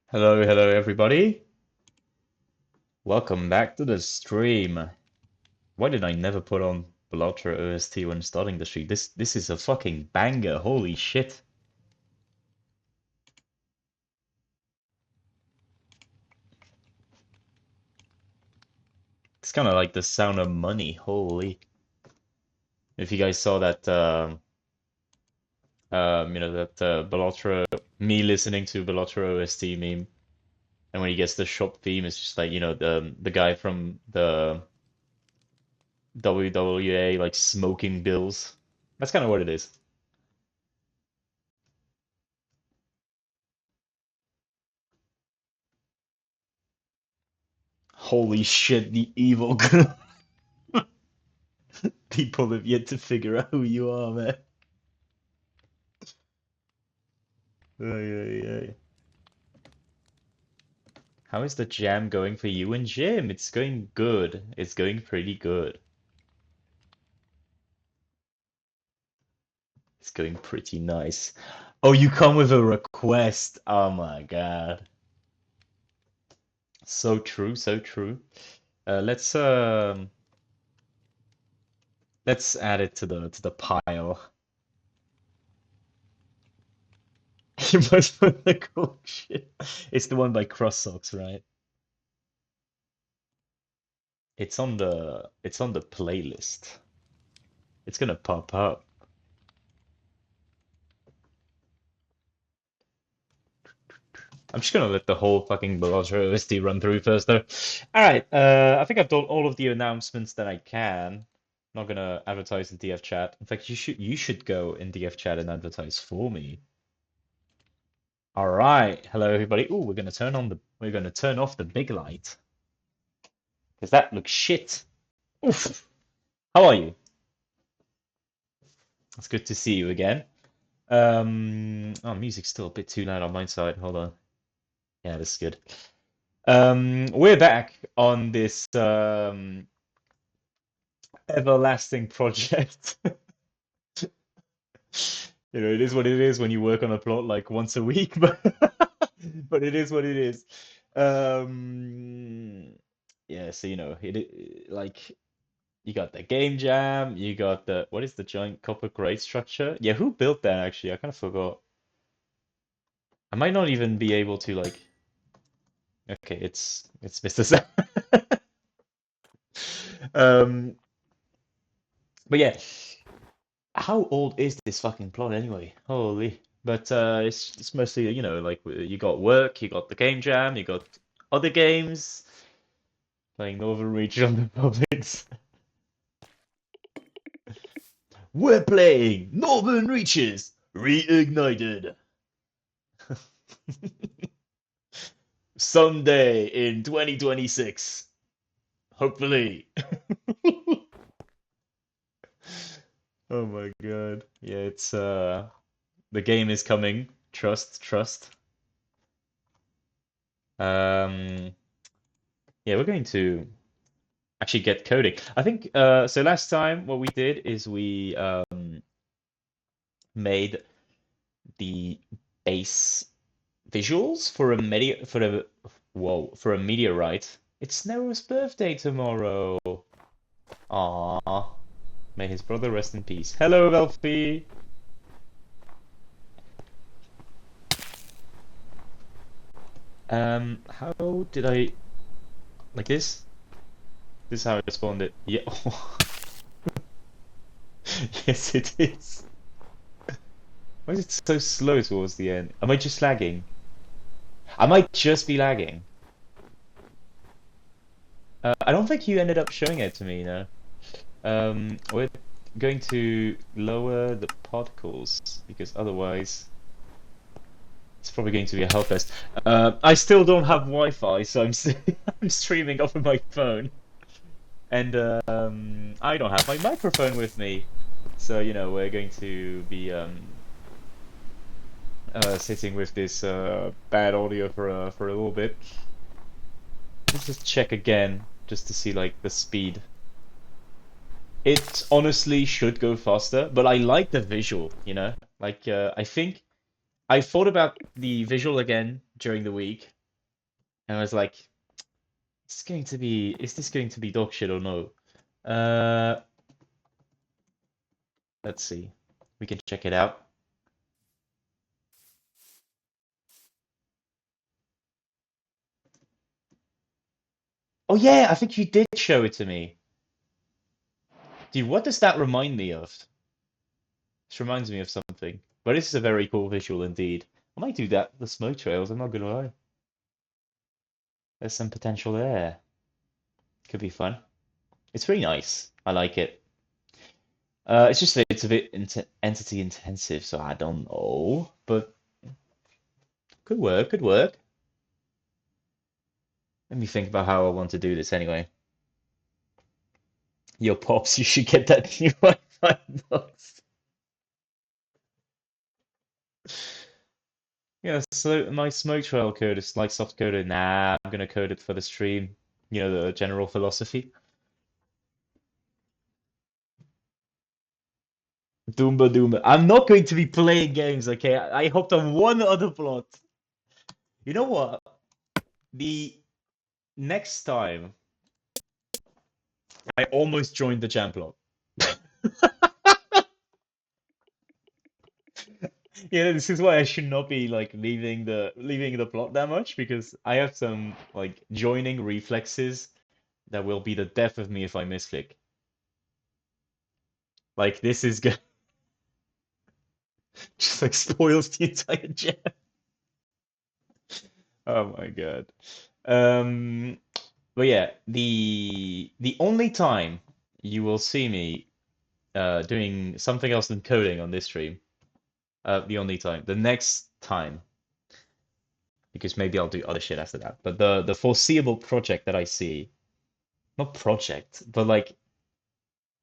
Hello, hello everybody. Welcome back to the stream. Why did I never put on Belatra OST when starting the stream? This is a fucking banger. Holy shit. It's kind of like the sound of money. Holy. If you guys saw that that Belatra, me listening to Belatra OST meme, and when he gets the shop theme, it's just like, the guy from the WWA like smoking bills. That's kind of what it is. Holy shit, the evil girl. People have yet to figure out who you are, man. Ay, ay, ay. How is the jam going for you and Jim? It's going good. It's going pretty good. It's going pretty nice. Oh, you come with a request. Oh my God. So true, so true. Let's add it to the pile. You must put the cool shit. It's the one by Cross Socks, right? It's on the playlist. It's gonna pop up. I'm just gonna let the whole fucking Belazra OST run through first, though. All right, I think I've done all of the announcements that I can. Not gonna advertise in DF chat. In fact, you should go in DF chat and advertise for me. All right, hello everybody. Ooh, we're gonna turn off the big light because that looks shit. Oof. How are you? It's good to see you again. Oh, music's still a bit too loud on my side. Hold on. Yeah, this is good. We're back on this everlasting project. It is what it is when you work on a plot like once a week, but but it is what it is. Um, yeah, so like you got the game jam, you got the what is the giant copper grade structure? Yeah, who built that actually? I kind of forgot. I might not even be able to like. Okay, it's Mr. Sam. Um, but yeah. How old is this fucking plot anyway? Holy. But it's mostly, like you got work, you got the game jam, you got other games, playing Northern Reach on the publics. We're playing Northern Reaches Reignited. Someday in 2026. Hopefully. Oh my God. Yeah, it's the game is coming. Trust, trust. Um yeah, we're going to actually get coding. I think so last time what we did is we made the base visuals for a meteorite. It's Nero's birthday tomorrow. Ah, may his brother rest in peace. Hello, Velfie. How did I like this? This is how I spawned it. Yeah. Yes, it is. Why is it so slow towards the end? Am I just lagging? I might just be lagging. I don't think you ended up showing it to me, no. We're going to lower the particles because otherwise it's probably going to be a hellfest. I still don't have Wi-Fi, so I'm streaming off of my phone, and I don't have my microphone with me. So we're going to be sitting with this bad audio for a little bit. Let's just check again just to see like the speed. It honestly should go faster, but I like the visual. Like I think I thought about the visual again during the week, And I was like, is this going to be dog shit or no? Uh, let's see. We can check it out. Oh yeah, I think you did show it to me. Dude, what does that remind me of? This reminds me of something. But this is a very cool visual indeed. I might do that, the smoke trails, I'm not gonna lie. There's some potential there. Could be fun. It's very nice. I like it. It's just that it's a bit entity intensive, so I don't know. But could work, could work. Let me think about how I want to do this anyway. Yo, Pops, you should get that new Wi-Fi box. Yeah, so my smoke trail code is like soft coded. Nah, I'm gonna code it for the stream. You know, the general philosophy. Doomba Doomba. I'm not going to be playing games, okay? I hopped on one other plot. You know what? The next time I almost joined the jam plot. Yeah, this is why I should not be like leaving the plot that much because I have some like joining reflexes that will be the death of me if I misclick. Like this is good. Just like spoils the entire jam. Oh my God. Um, but yeah, the only time you will see me doing something else than coding on this stream, the only time, the next time, because maybe I'll do other shit after that. But the foreseeable project that I see, not project, but like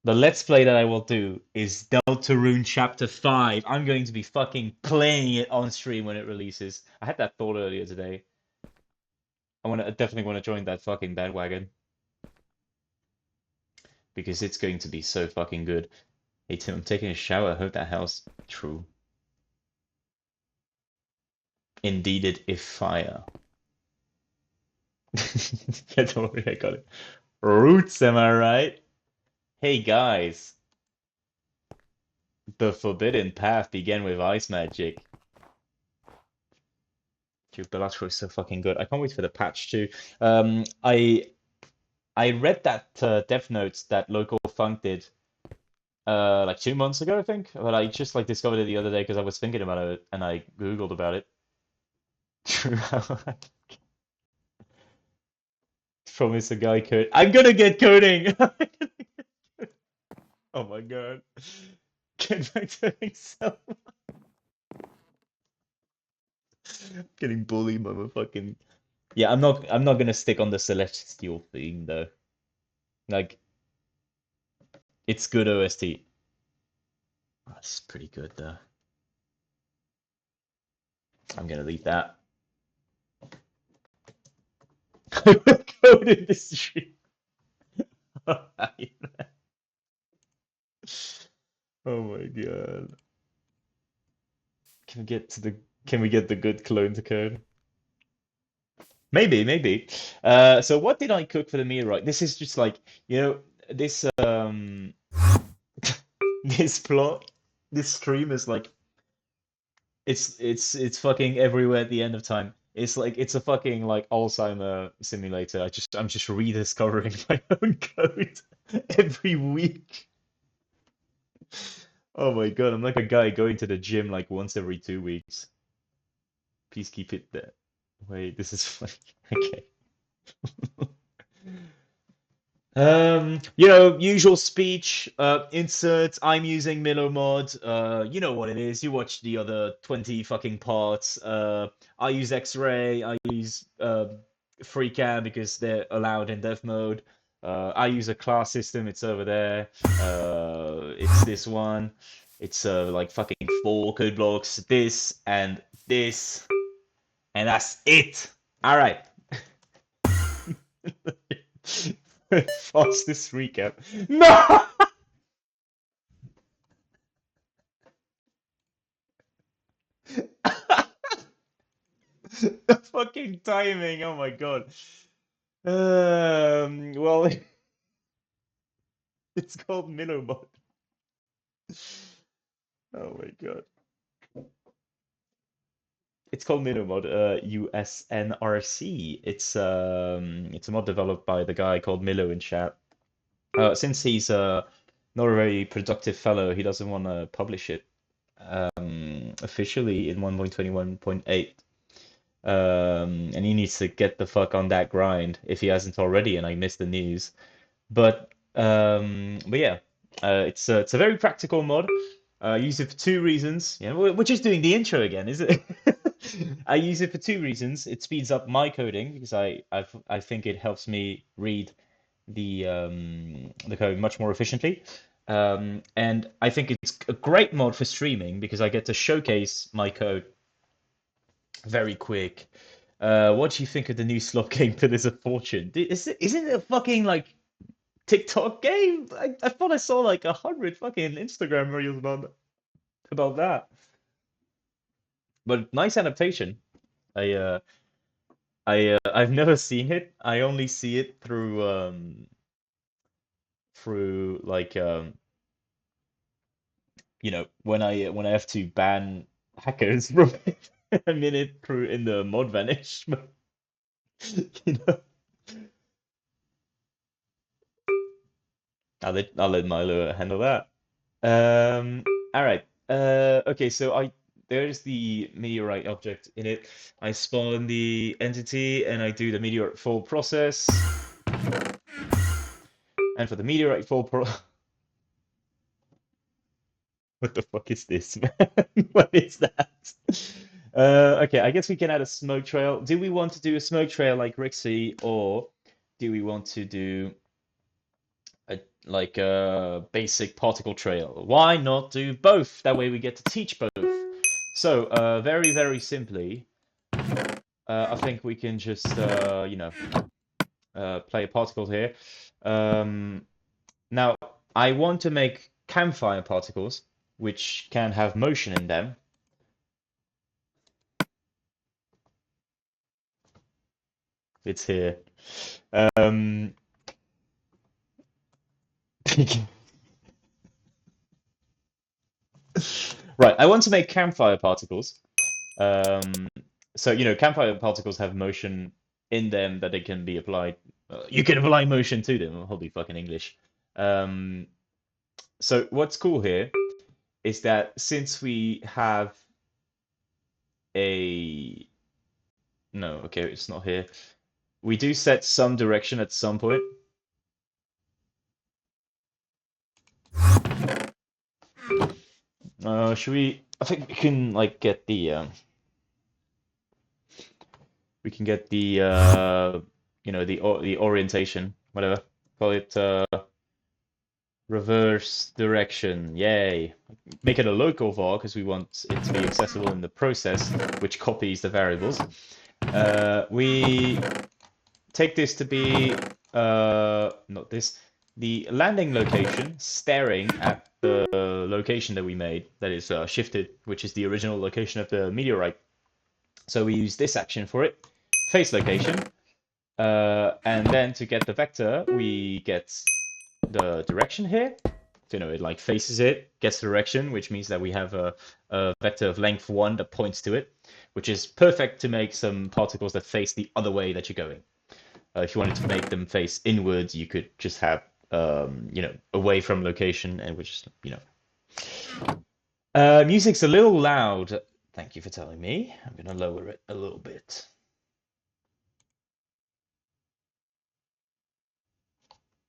the let's play that I will do is Deltarune Chapter 5. I'm going to be fucking playing it on stream when it releases. I had that thought earlier today. I definitely want to join that fucking bandwagon because it's going to be so fucking good. Hey Tim, I'm taking a shower. I hope that helps. True. Indeed, it if fire. Yeah, don't worry, I got it. Roots, am I right? Hey guys, the forbidden path began with ice magic. Dude, Bellatrix is so fucking good. I can't wait for the patch too. I read that Death Notes that Local Funk did like 2 months ago, I think. But I just like discovered it the other day because I was thinking about it and I Googled about it. True. Promise a guy code. I'm gonna get coding. Oh my God. Get back to Excel. Getting bullied, motherfucking. Yeah, I'm not gonna stick on the celestial thing though. Like it's good OST. Oh, it's pretty good though. I'm gonna leave that. Code industry. Oh my God. Can we get to the can we get the good clone to code? Maybe, maybe. So what did I cook for the meal, right? This is just like, you know, this this plot, this stream is like it's fucking everywhere at the end of time. It's like it's a fucking like Alzheimer simulator. I'm just rediscovering my own code every week. Oh my God, I'm like a guy going to the gym like once every 2 weeks. Please keep it there. Wait, this is funny. Okay. Usual speech, inserts, I'm using Miller mod, you know what it is, you watch the other 20 fucking parts, I use X-Ray, I use, free cam because they're allowed in dev mode, I use a class system, it's over there, it's this one, it's, like fucking 4 code blocks, this, and that's it! Alright. Fastest recap. No! The fucking timing, oh my god. Well, it's called Minnow mod. Oh my god. It's called Minnow mod, USNRC. It's a mod developed by the guy called Milo in chat. Since he's not a very productive fellow, he doesn't want to publish it officially in 1.21.8. And he needs to get the fuck on that grind if he hasn't already, and I missed the news. But yeah, it's a very practical mod. I use it for two reasons. Yeah, we're just doing the intro again, is it? I use it for two reasons. It speeds up my coding because I think it helps me read the code much more efficiently. And I think it's a great mod for streaming because I get to showcase my code very quick. What do you think of the new slot game Pillars of Fortune? Isn't it a fucking like TikTok game? I thought I saw like 100 fucking Instagram reels about that. But nice adaptation. I I've never seen it. I only see it through like when I have to ban hackers from a minute through in the mod vanish. you know, I'll let Milo handle that. All right. Okay, so there's the meteorite object in it. I spawn the entity and I do the meteorite fall process. And for the meteorite fall what the fuck is this, man? What is that? Okay, I guess we can add a smoke trail. Do we want to do a smoke trail like qxeii, or do we want to do a basic particle trail? Why not do both? That way we get to teach both. So, very, very simply, I think we can just, play particles here. Now, I want to make campfire particles, which can have motion in them. It's here. Right, I want to make campfire particles. So, campfire particles have motion in them that they can be applied. You can apply motion to them. Holy fucking English. So what's cool here is that since we have a... No, okay, it's not here. We do set some direction at some point. Should we... I think we can, like, get the... we can get the the orientation, whatever. Call it reverse direction. Yay. Make it a local var because we want it to be accessible in the process, which copies the variables. We take this to be not this, the landing location staring at the location that we made that is shifted, which is the original location of the meteorite. So we use this action for it. Face location, and then to get the vector, we get the direction here. So, it like faces it, gets the direction, which means that we have a vector of length 1 that points to it, which is perfect to make some particles that face the other way that you're going. If you wanted to make them face inwards, you could just have, away from location, and which, music's a little loud. Thank you for telling me. I'm going to lower it a little bit.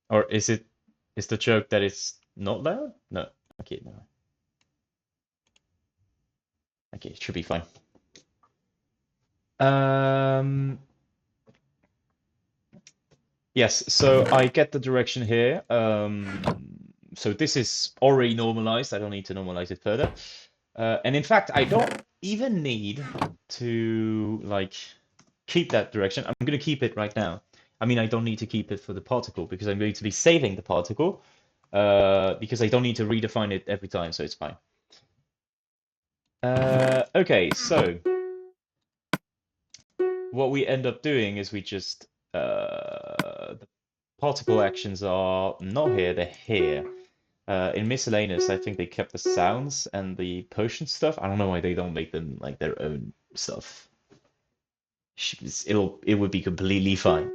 Or is the joke that it's not loud? No. Okay, no. Okay, it should be fine. Yes, so I get the direction here. So this is already normalized. I don't need to normalize it further. And in fact, I don't even need to like keep that direction. I'm going to keep it right now. I mean, I don't need to keep it for the particle because I'm going to be saving the particle because I don't need to redefine it every time, so it's fine. Okay, so what we end up doing is we just the particle actions are not here, they're here. In miscellaneous, I think they kept the sounds and the potion stuff. I don't know why they don't make them like their own stuff. It would be completely fine.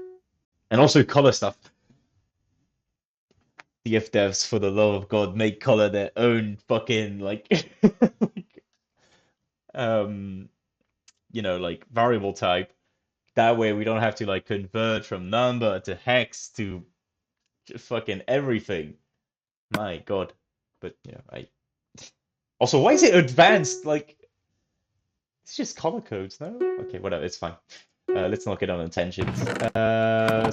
And also color stuff. DF devs, for the love of God, make color their own fucking like, um, like variable type. That way we don't have to like convert from number to hex to fucking everything. My God. But I also, why is it advanced? Like, it's just color codes, no? Okay, whatever, it's fine. Let's not get on tangents.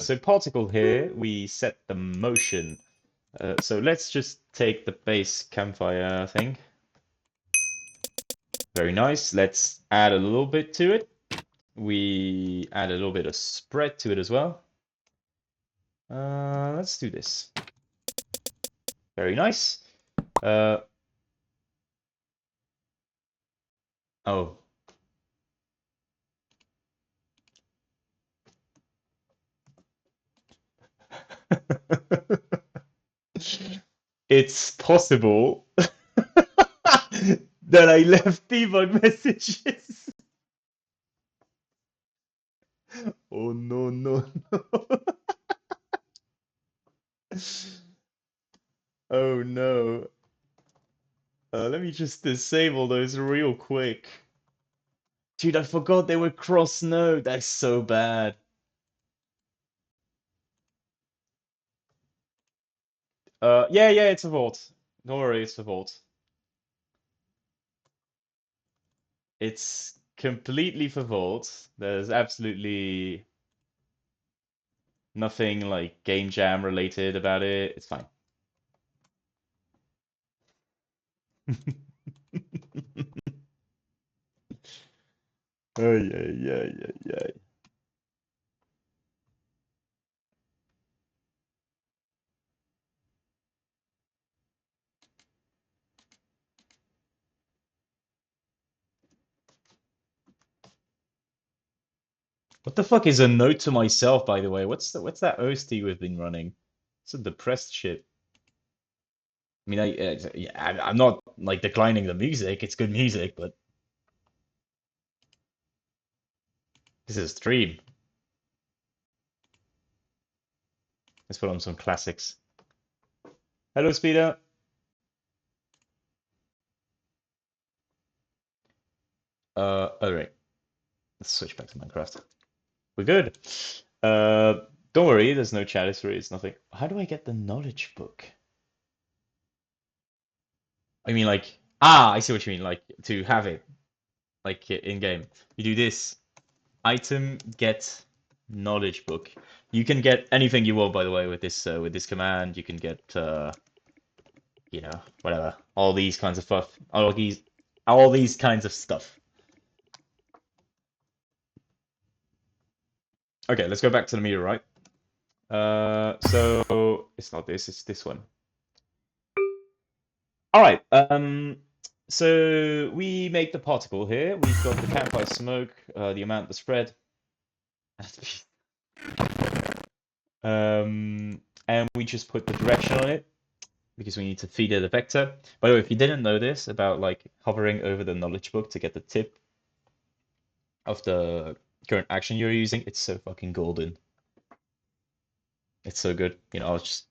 So particle here, we set the motion. So let's just take the base campfire thing. Very nice. Let's add a little bit to it. We add a little bit of spread to it as well. Let's do this. Very nice. Oh. It's possible that I left debug messages. Oh no, no, no. Oh no. Let me just disable those real quick. Dude, I forgot they were cross node. That's so bad. Yeah, it's a vault. Don't worry, it's a vault. It's completely for vault. There's absolutely nothing like game jam related about it. It's fine. Oh yeah. What the fuck is a note to myself, by the way? What's that OST we've been running? It's a depressed shit. I mean, I'm not like declining the music. It's good music, but this is a stream. Let's put on some classics. Hello, Speeder. All right. Let's switch back to Minecraft. We're good. Don't worry. There's no chat history. It's nothing. How do I get the knowledge book? I mean, like, I see what you mean. Like to have it, like in game. You do this. Item get knowledge book. You can get anything you want, by the way, with this command. You can get whatever, all these kinds of stuff, all these kinds of stuff. Okay, let's go back to the meter, right? So it's not this, it's this one. All right. So we make the particle here. We've got the campfire smoke, the amount, the spread. And we just put the direction on it because we need to feed it a vector. By the way, if you didn't know this about like hovering over the knowledge book to get the tip of the current action you're using, it's so fucking golden. It's so good. I'll just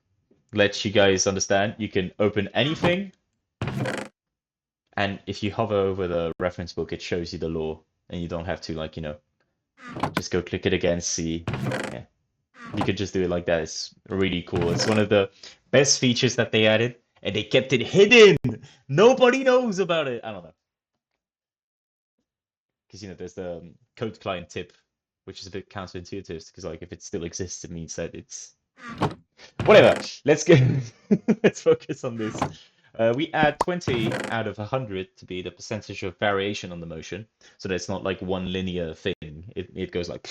let you guys understand. You can open anything, and if you hover over the reference book, it shows you the lore, and you don't have to like, just go click it again, see. Yeah. You could just do it like that. It's really cool. It's one of the best features that they added, and they kept it hidden. Nobody knows about it. I don't know. Because, there's the code client tip, which is a bit counterintuitive, because like if it still exists, it means that it's whatever. Let's get let's focus on this. We add 20 out of 100 to be the percentage of variation on the motion, so that it's not like one linear thing. It goes like,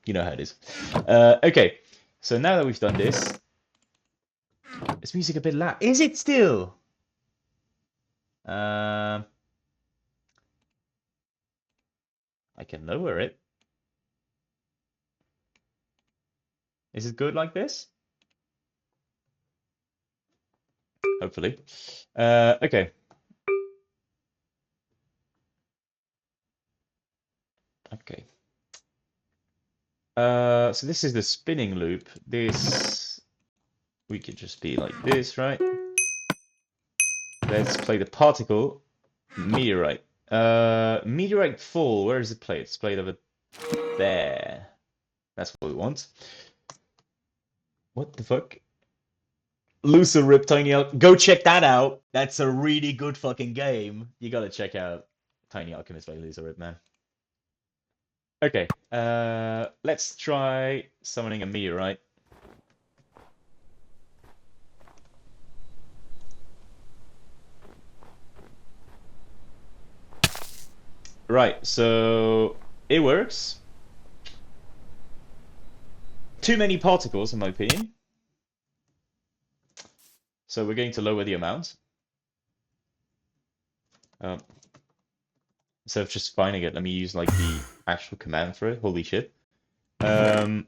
you know how it is. Okay, so now that we've done this, is music a bit loud? Is it still? I can lower it. Is it good like this? Hopefully. Okay. Okay. So this is the spinning loop. This we could just be like this, right? Let's play the particle meteorite. Meteorite fall. Where is it played? It's played over there. That's what we want. What the fuck? Loser Rip Tiny Al. Go check that out. That's a really good fucking game. You gotta check out Tiny Alchemist by Loser Rip, man. Okay. Let's try summoning a meteorite. Right, so it works. Too many particles, in my opinion. So we're going to lower the amount. Instead of just finding it, let me use like the actual command for it. Holy shit. All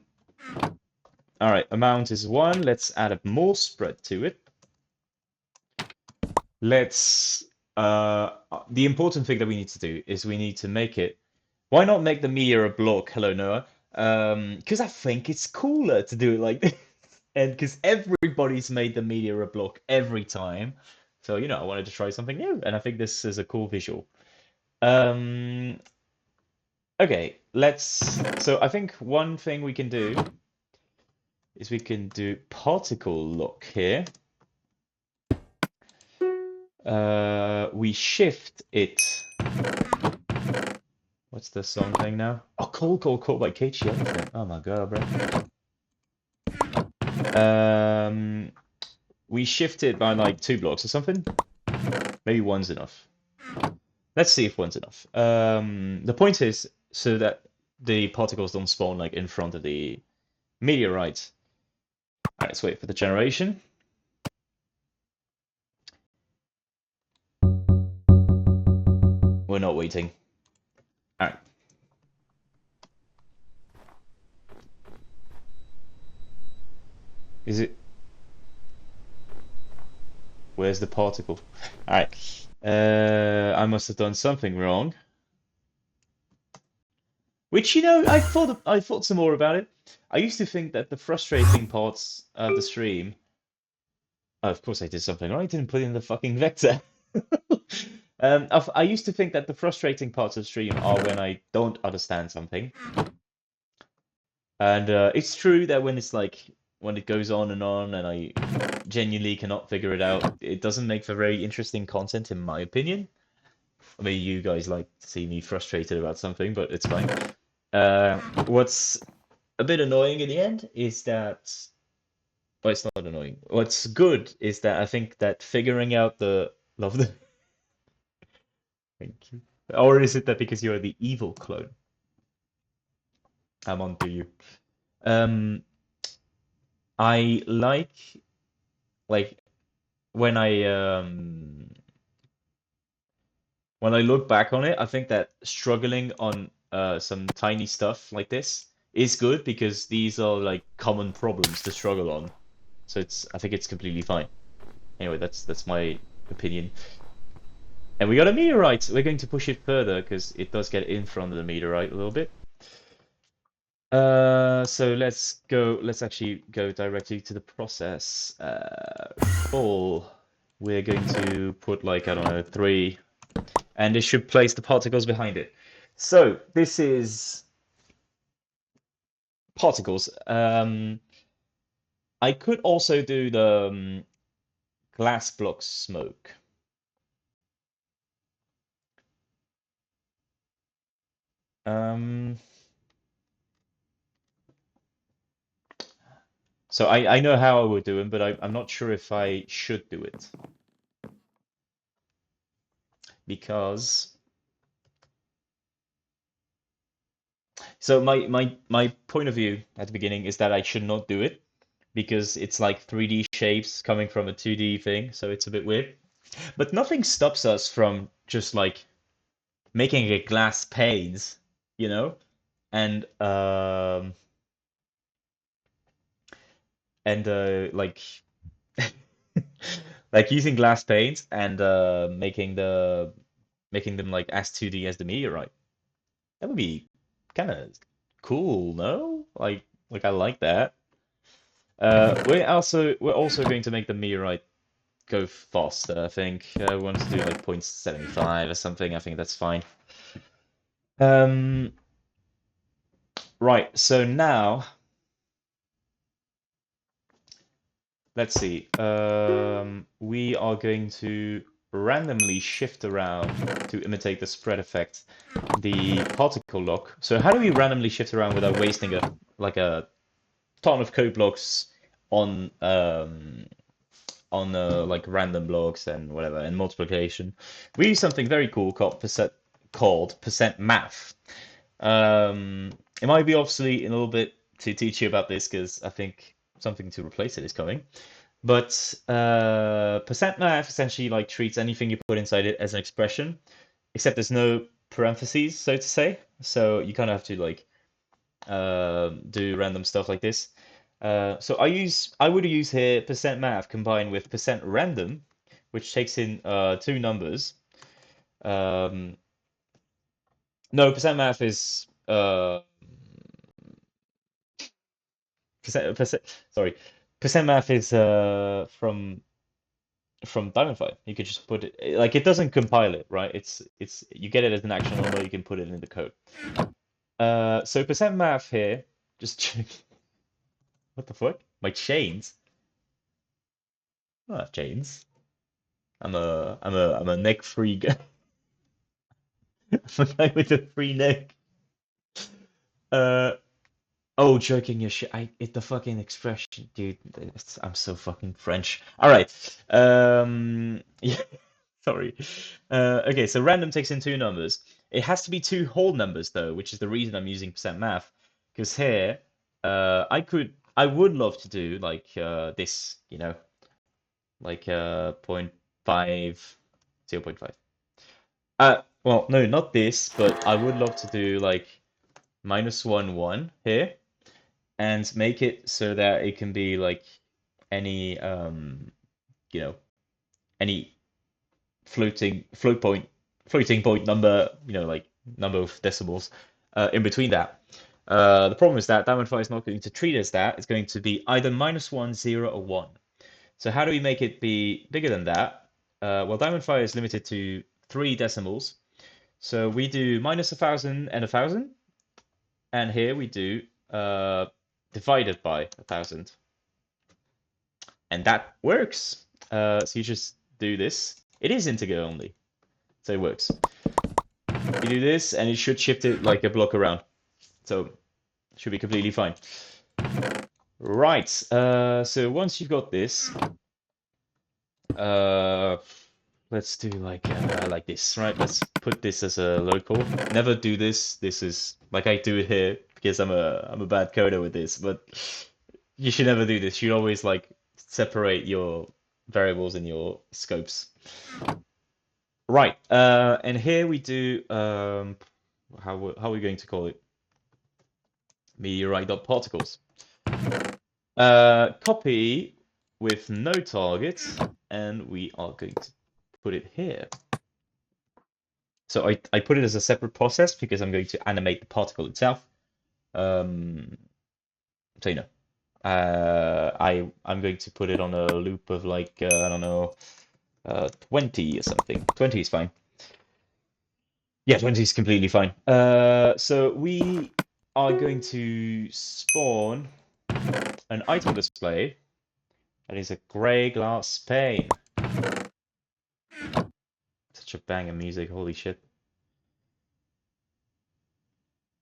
right, amount is 1. Let's add a more spread to it. Let's the important thing that we need to do is we need to make it. Why not make the meteor a block? Hello, Noah. Because I think it's cooler to do it like this. And because everybody's made the meteor a block every time. So, I wanted to try something new, and I think this is a cool visual. Okay, so I think one thing we can do is we can do particle lock here. We shift it. What's the song thing now? Oh, Call by qxeii. Oh my god, bro. We shift it by like 2 blocks or something. Maybe 1's enough. Let's see if 1's enough. The point is so that the particles don't spawn like in front of the meteorite. All right, let's wait for the generation. We're not waiting. All right. Is it? Where's the particle? All right. I must have done something wrong. Which, I thought some more about it. I used to think that the frustrating parts of the stream. Oh, of course I did something wrong. I didn't put in the fucking vector. I used to think that the frustrating parts of the stream are when I don't understand something. And it's true that when it goes on and I genuinely cannot figure it out, it doesn't make for very interesting content, in my opinion. I mean, you guys like to see me frustrated about something, but it's fine. What's a bit annoying in the end is that, well, it's not annoying. What's good is that I think that figuring out the love the. Thank you. Or is it that because you're the evil clone? I'm on to you. I like when I look back on it, I think that struggling on some tiny stuff like this is good because these are like common problems to struggle on. So I think it's completely fine. Anyway, that's my opinion. And we got a meteorite. We're going to push it further because it does get in front of the meteorite a little bit. So let's actually go directly to the process. Full. We're going to put like, I don't know, 3, and it should place the particles behind it. So this is particles. I could also do the glass block smoke. So I know how I would do it, but I'm not sure if I should do it. Because so my point of view at the beginning is that I should not do it because it's like 3D shapes coming from a 2D thing, so it's a bit weird. But nothing stops us from just like making a glass panes, and and like using glass paint and making them like as 2D as the meteorite. That would be kind of cool, no? Like I like that. We're also going to make the meteorite go faster, I think. We want to do like 0.75 or something. I think that's fine. Um, right, so now let's see. We are going to randomly shift around to imitate the spread effect, the particle lock. So how do we randomly shift around without wasting a ton of code blocks on like random blocks and whatever and multiplication? We use something very cool called percent math. It might be obsolete in a little bit to teach you about this because I think something to replace it is coming. But percent math essentially like treats anything you put inside it as an expression, except there's no parentheses, so to say. So you kind of have to like do random stuff like this. So I would use here percent math combined with percent random, which takes in two numbers. Um, no, percent math is sorry, percent math is from Diamondfire. You could just put it like it doesn't compile it, right? It's you get it as an action number, you can put it in the code. So percent math here, just check. What the fuck? My chains? I don't have chains. I'm a neck free guy. I'm a guy with a free neck. Uh oh, joking your shit. It's the fucking expression, dude. I'm so fucking French. All right. Yeah. Sorry. Okay, so random takes in two numbers. It has to be two whole numbers though, which is the reason I'm using percent math. Because here, I would love to do like this, like point 0.5, 0.5. Well, no, not this, but I would love to do like -1, 1 here, and make it so that it can be like any you know, any floating point number, like number of decimals in between that. The problem is that Diamondfire is not going to treat it as that. It's going to be either -1, 0, or 1. So how do we make it be bigger than that? Well, Diamondfire is limited to 3 decimals. So we do -1,000 and 1,000. And here we do divided by 1,000. And that works. So you just do this. It is integer only, so it works. You do this, and it should shift it like a block around. So it should be completely fine. Right. So once you've got this, let's do like this, right? Let's put this as a local. Never do this. This is like I do it here because I'm a bad coder with this, but you should never do this. You should always like separate your variables in your scopes. Right. And here we do how are we going to call it? Meteorite.particles. Copy with no target, and we are going to put it here. So I put it as a separate process because I'm going to animate the particle itself. So I'm going to put it on a loop of like I don't know, 20 or something. 20 is fine. Yeah, 20 is completely fine. So we are going to spawn an item display that is a gray glass pane. Such a banger music, holy shit.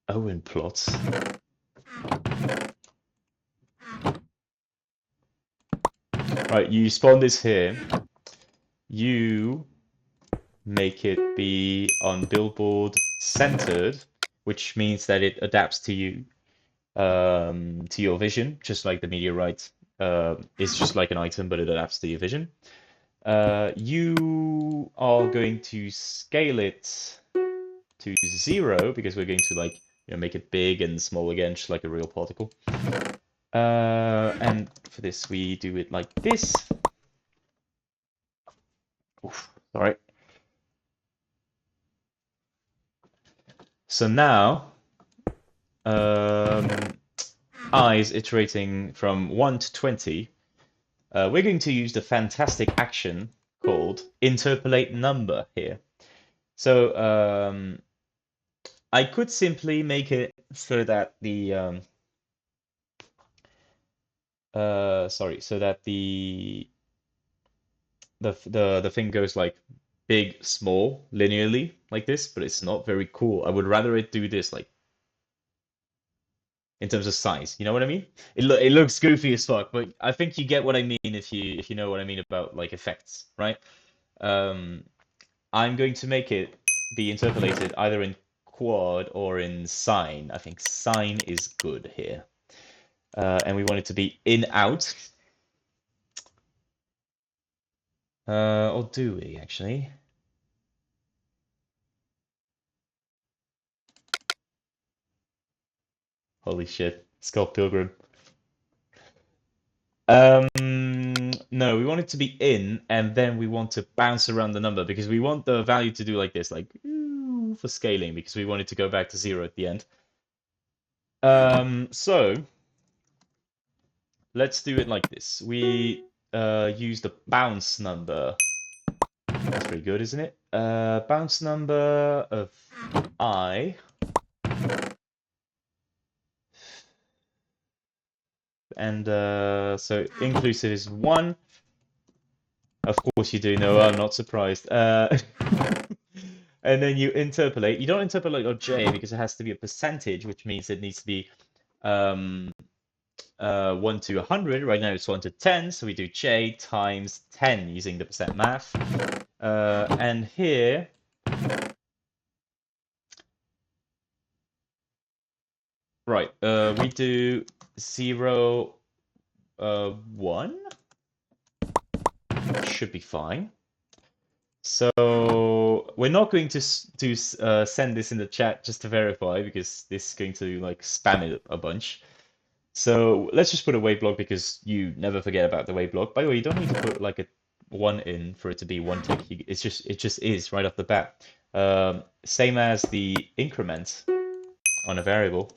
Owen plots. Right, you spawn this here. You make it be on billboard centered, which means that it adapts to you, to your vision, just like the meteorite is just like an item, but it adapts to your vision. You are going to scale it to 0 because we're going to like make it big and small again, just like a real particle. And for this, we do it like this. Oof, sorry. So now, I is iterating from 1 to 20. We're going to use the fantastic action called interpolate number here. So I could simply make it so that the so that the thing goes like big, small, linearly like this, but it's not very cool. I would rather it do this like in terms of size. You know what I mean? It looks goofy as fuck, but I think you get what I mean if you know what I mean about like effects, right? Um, I'm going to make it be interpolated either in quad or in sine. I think sine is good here. And we want it to be in out. Or do we actually? Holy shit, Scott Pilgrim. No, we want it to be in, and then we want to bounce around the number because we want the value to do like this, like for scaling, because we want it to go back to 0 at the end. So let's do it like this. We use the bounce number. That's pretty good, isn't it? Bounce number of I. And so inclusive is 1. Of course you do, Noah, I'm not surprised. And then you interpolate. You don't interpolate on J because it has to be a percentage, which means it needs to be 1 to 100. Right now it's 1 to 10, so we do J times 10 using the percent math. And here, right, we do 0, 1. Should be fine. So we're not going to send this in the chat just to verify because this is going to like spam it a bunch. So let's just put a wave block because you never forget about the wave block. By the way, you don't need to put like a 1 in for it to be 1 tick. It just is right off the bat. Same as the increment on a variable.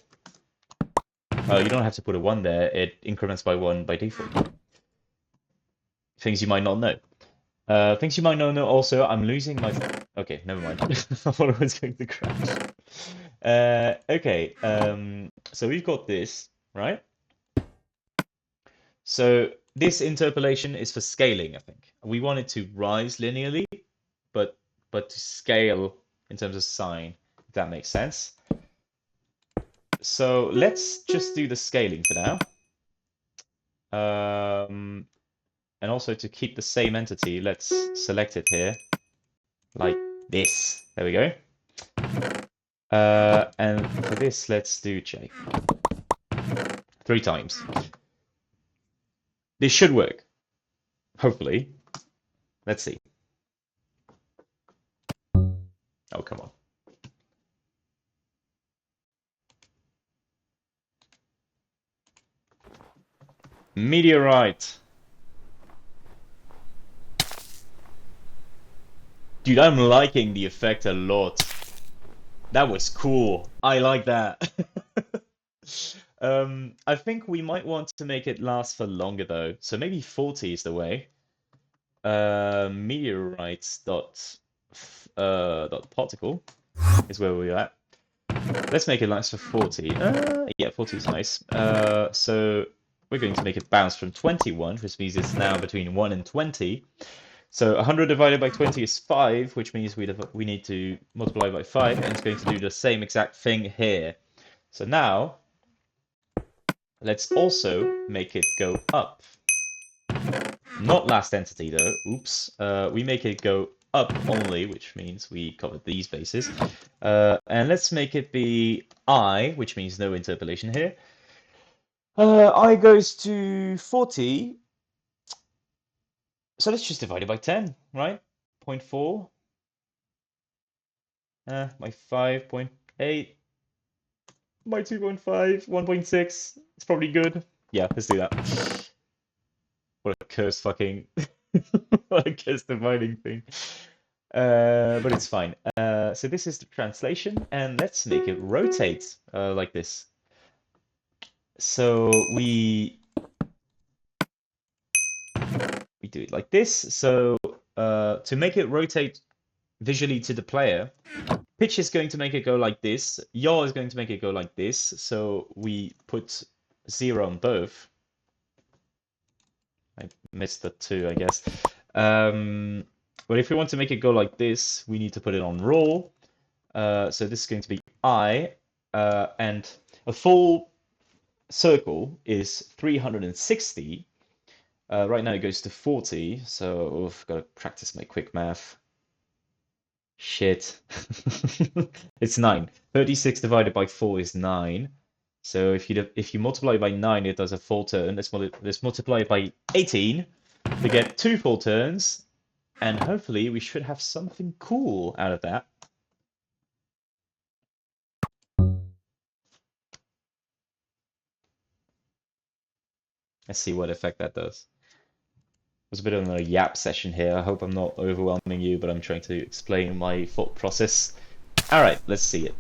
You don't have to put a 1 there. It increments by 1 by default. Things you might not know. Things you might not know also, I'm losing my... Okay, never mind. I thought I was going to crash. Okay, so we've got this, right? So this interpolation is for scaling, I think. We want it to rise linearly, but to scale in terms of sine, if that makes sense. So let's just do the scaling for now. And also to keep the same entity, let's select it here, like this. There we go. And for this, let's do J. 3 times. This should work. Hopefully. Let's see. Oh, come on. Meteorite. Dude, I'm liking the effect a lot. That was cool. I like that. I think we might want to make it last for longer though. So maybe 40 is the way. Meteorites dot particle is where we're at. Let's make it last for 40. Yeah, 40 is nice. So we're going to make it bounce from 21, which means it's now between 1 and 20. So 100 divided by 20 is 5, which means we need to multiply by 5, and it's going to do the same exact thing here. So now, let's also make it go up. Not last entity though, oops. We make it go up only, which means we covered these bases. And let's make it be I, which means no interpolation here. I goes to 40. So let's just divide it by 10, right? 0.4. My 5.8. My 2.5, 1.6. It's probably good. Yeah, let's do that. What a cursed fucking, what a cursed dividing thing. But it's fine. So this is the translation, and let's make it rotate like this. So we do it like this. So to make it rotate visually to the player, pitch is going to make it go like this. Yaw is going to make it go like this. So we put 0 on both. I missed the 2, I guess. But if we want to make it go like this, we need to put it on roll. So this is going to be I, and a full circle is 360. Right now it goes to 40, so I've got to practice my quick math. Shit. It's 9. 36 divided by 4 is 9. So if you multiply by 9, it does a full turn. Let's multiply it by 18 to get 2 full turns, and hopefully we should have something cool out of that. Let's see what effect that does. It was a bit of a yap session here. I hope I'm not overwhelming you, but I'm trying to explain my thought process. All right, let's see it.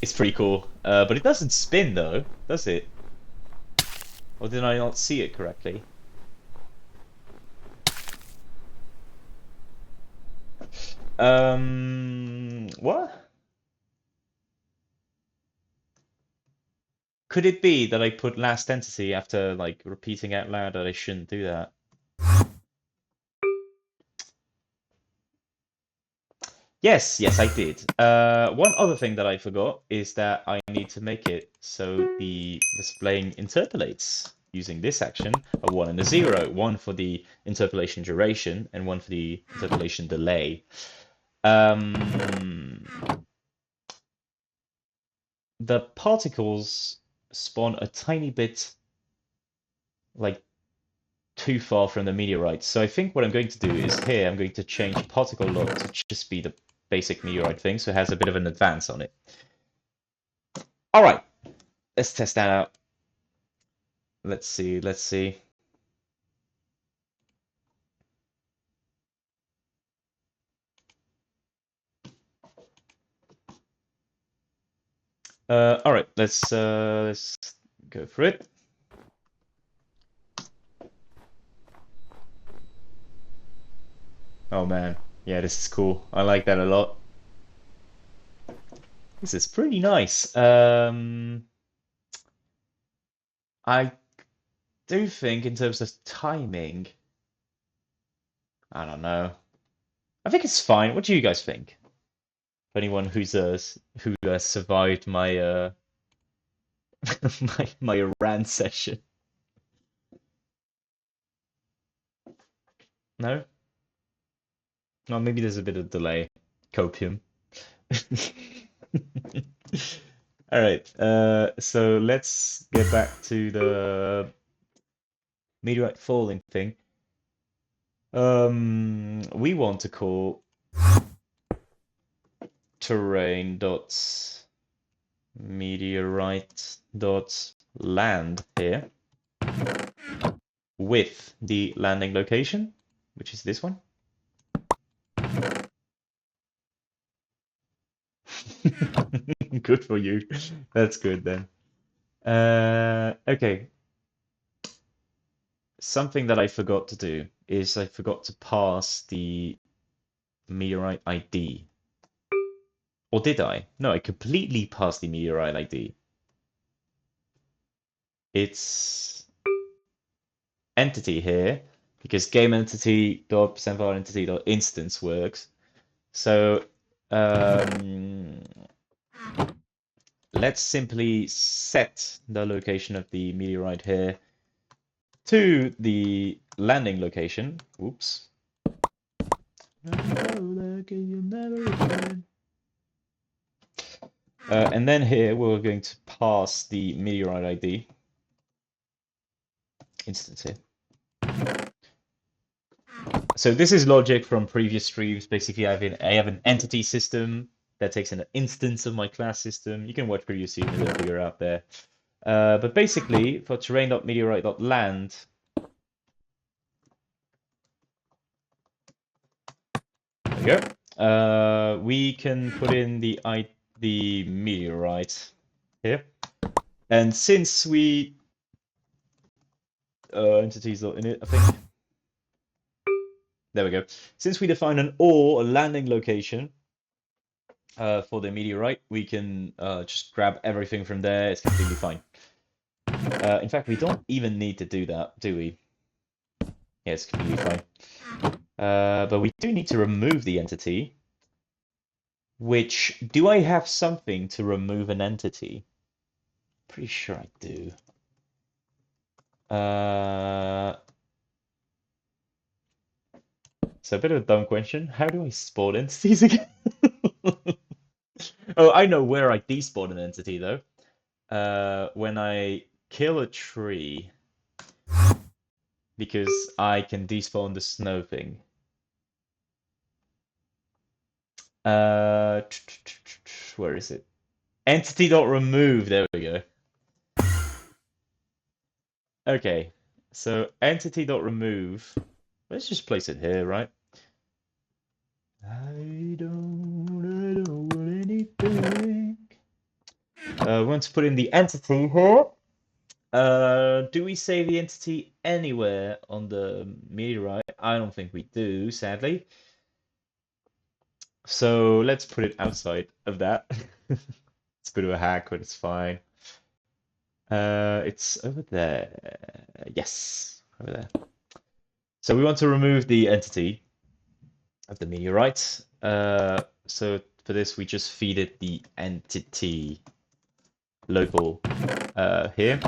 It's pretty cool, but it doesn't spin though, does it? Or did I not see it correctly? What? Could it be that I put last entity after like repeating out loud that I shouldn't do that? Yes, yes, I did. One other thing that I forgot is that I need to make it so the displaying interpolates using this action, a 1 and a 0. 1 for the interpolation duration and 1 for the interpolation delay. The particles spawn a tiny bit like too far from the meteorite. So I think what I'm going to do is here I'm going to change particle lock to just be the basic meteorite thing, so it has a bit of an advance on it. All right, let's test that out. Let's see, let's see. All right, let's go for it. Oh man, yeah, this is cool. I like that a lot. This is pretty nice. I do think in terms of timing, I don't know. I think it's fine. What do you guys think? Anyone who has survived my my Iran session. No? No, maybe there's a bit of delay. Copium. All right. So let's get back to the meteorite falling thing. We want to call terrain dots meteorite dots land here with the landing location, which is this one. Good for you. That's good then. Okay. Something that I forgot to do is I forgot to pass the meteorite ID. Or did I? No, I completely passed the meteorite ID. It's entity here because game entity dot percent entity dot instance works. So let's simply set the location of the meteorite here to the landing location. Oops. And then here we're going to pass the meteorite ID instance here. So this is logic from previous streams. Basically, I have an entity system that takes an instance of my class system. You can watch previous seasons and figure out there. But basically, for terrain.meteorite.land, there we go. We can put in the meteorite here, and since we entities not in it, I think. There we go. Since we define an ore, a landing location for the meteorite, we can just grab everything from there. It's completely fine. In fact, we don't even need to do that, do we? Yeah, it's completely fine. But we do need to remove the entity. Which, do I have something to remove an entity? Pretty sure I do. So a bit of a dumb question. How do I spawn entities again? Oh, I know where I despawn an entity though. When I kill a tree, because I can despawn the snow thing. Where is it? Entity.remove. There we go. Okay, so entity.remove. Let's just place it here, right? I don't want anything. We want to put in the entity here. Do we save the entity anywhere on the meteorite? I don't think we do, sadly. So let's put it outside of that. It's a bit of a hack, but it's fine. It's over there. Yes, over there. So we want to remove the entity of the meteorite. So for this, we just feed it the entity local here.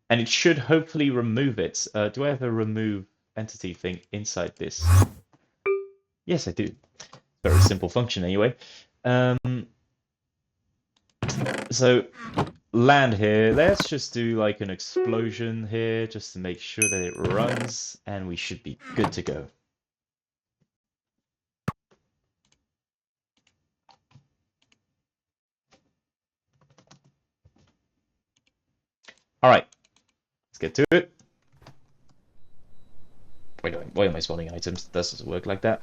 And it should hopefully remove it. Do I have a remove entity thing inside this? Yes, I do. Very simple function anyway. So land here, let's just do like an explosion here just to make sure that it runs and we should be good to go. All right, let's get to it. Wait, why am I spawning items? That doesn't work like that.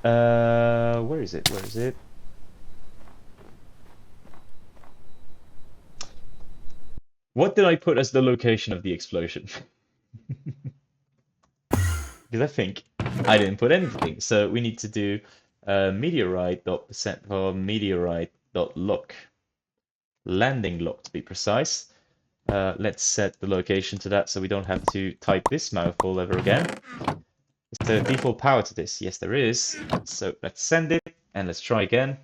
Where is it? Where is it? What did I put as the location of the explosion? Because I think I didn't put anything. So we need to do meteorite.percent for meteorite.lock. Landing lock to be precise. Let's set the location to that so we don't have to type this mouthful ever again. Is there a default power to this? Yes, there is. So let's send it and let's try again.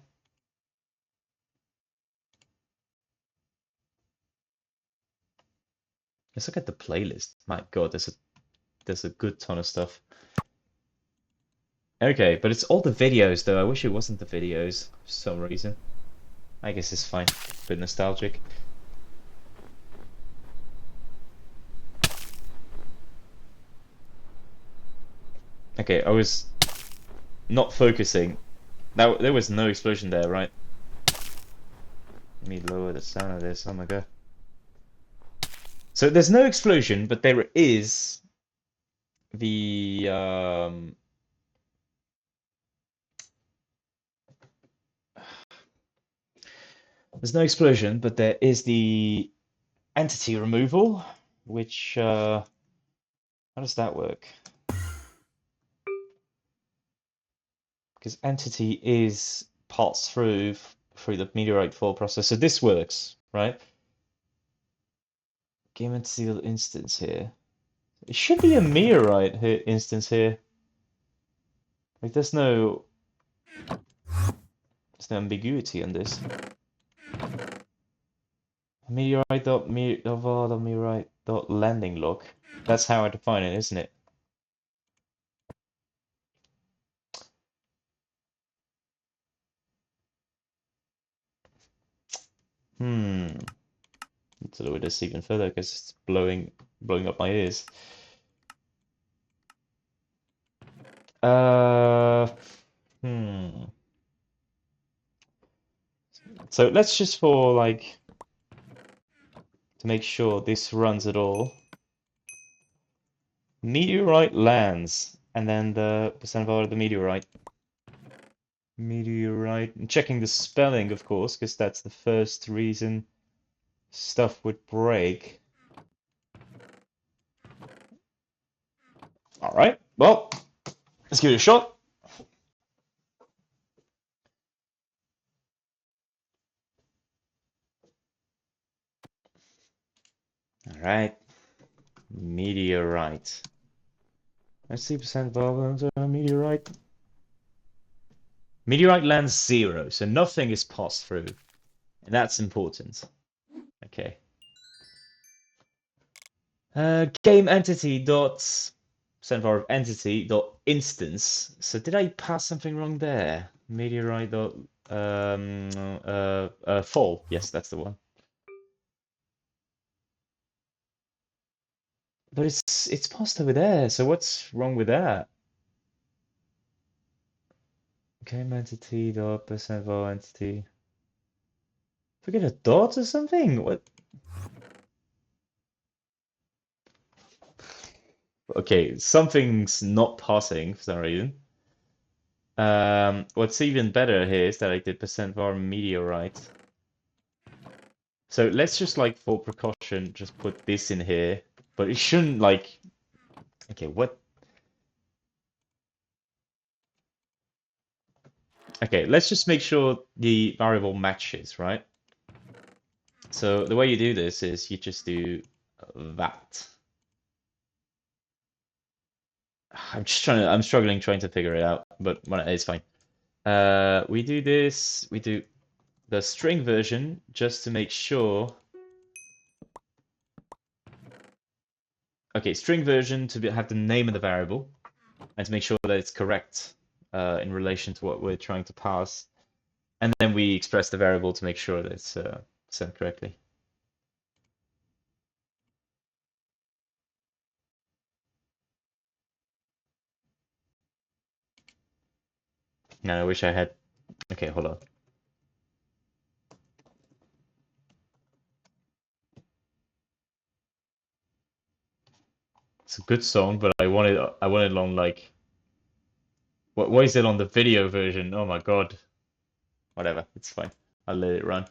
Let's look at the playlist. My God, there's a good ton of stuff. Okay, but it's all the videos though. I wish it wasn't the videos for some reason. I guess it's fine. A bit nostalgic. Okay, I was not focusing. Now there was no explosion there, right? Let me lower the sound of this. Oh my God. So there's no explosion, but there is the there's no explosion, but there is the entity removal, which how does that work? Because entity is passed through the meteorite fall process, so this works, right? Game entity instance here. It should be a meteorite here, instance here. Like there's no ambiguity on this. Meteorite.landing log. That's how I define it, isn't it? Let's lower this even further because it's blowing up my ears. Uh, hmm. So let's just for like to make sure this runs at all. Meteorite lands, and then the percent of the meteorite. Meteorite. I'm checking the spelling, of course, because that's the first reason stuff would break. All right. Well, let's give it a shot. All right. Meteorite. Let's see percent of meteorite. Meteorite lands 0, so nothing is passed through. And that's important. Okay. Game entity dot percent of entity dot instance. So did I pass something wrong there? Meteorite dot fall. Yes, that's the one. But it's passed over there. So what's wrong with that? Game entity dot percent of entity. Forget a dot or something? What? Okay, something's not passing for some reason. What's even better here is that I did percent var meteorite. So let's just like for precaution, just put this in here. But it shouldn't like. Okay, what? Okay, let's just make sure the variable matches, right? So the way you do this is you just do that. I'm struggling trying to figure it out, but it's fine. We do this, we do the string version just to make sure. Okay, string version to have the name of the variable and to make sure that it's correct in relation to what we're trying to pass. And then we express the variable to make sure that it's sent correctly. Now I wish I had. Okay, hold on. It's a good song, but I wanted on like. What is it on the video version? Oh my God. Whatever, it's fine. I'll let it run.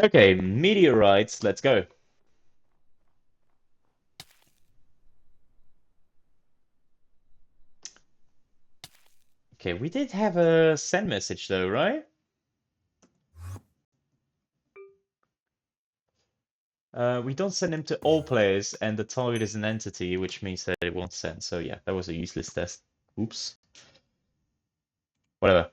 Okay, meteorites, let's go. Okay, we did have a send message though, right? We don't send them to all players, and the target is an entity, which means that it won't send. So yeah, that was a useless test. Oops. Whatever.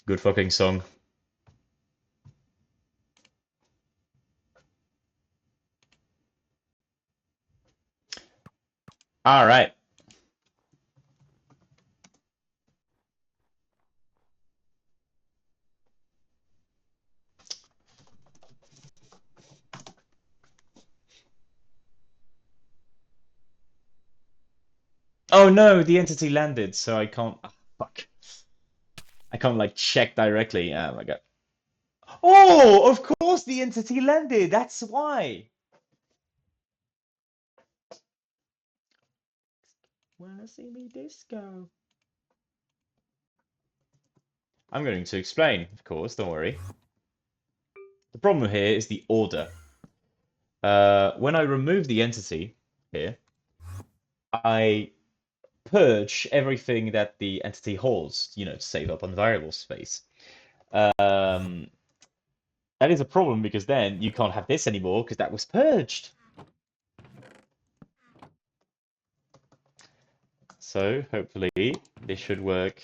Good fucking song. All right. Oh no, the entity landed, so I can't. Ah, fuck. I can't like check directly. Oh my God. Oh, of course the entity landed. That's why. Wanna see me disco? I'm going to explain, of course, don't worry. The problem here is the order. When I remove the entity here, I purge everything that the entity holds, to save up on variable space. That is a problem because then you can't have this anymore because that was purged. So hopefully this should work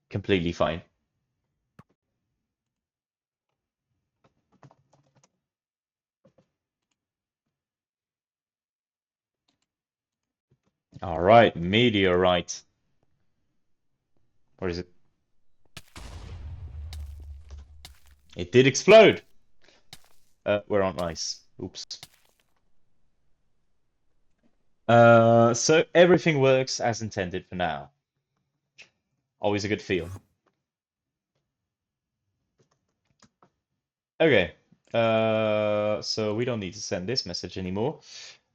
completely fine. All right, meteorite. Or is it? It did explode. We're on ice. Oops. So everything works as intended for now. Always a good feel. Okay, so we don't need to send this message anymore.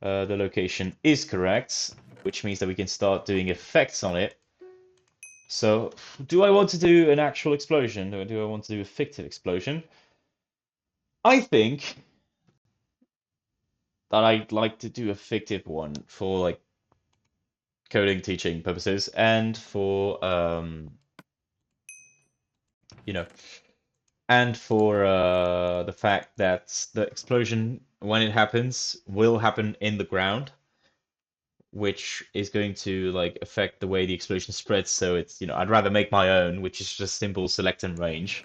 The location is correct, which means that we can start doing effects on it. So, do I want to do an actual explosion, or do I want to do a fictive explosion? I think that I'd like to do a fictive one for like coding teaching purposes and for you know, and for the fact that the explosion, when it happens, will happen in the ground, which is going to like affect the way the explosion spreads. So it's, I'd rather make my own, which is just simple select and range,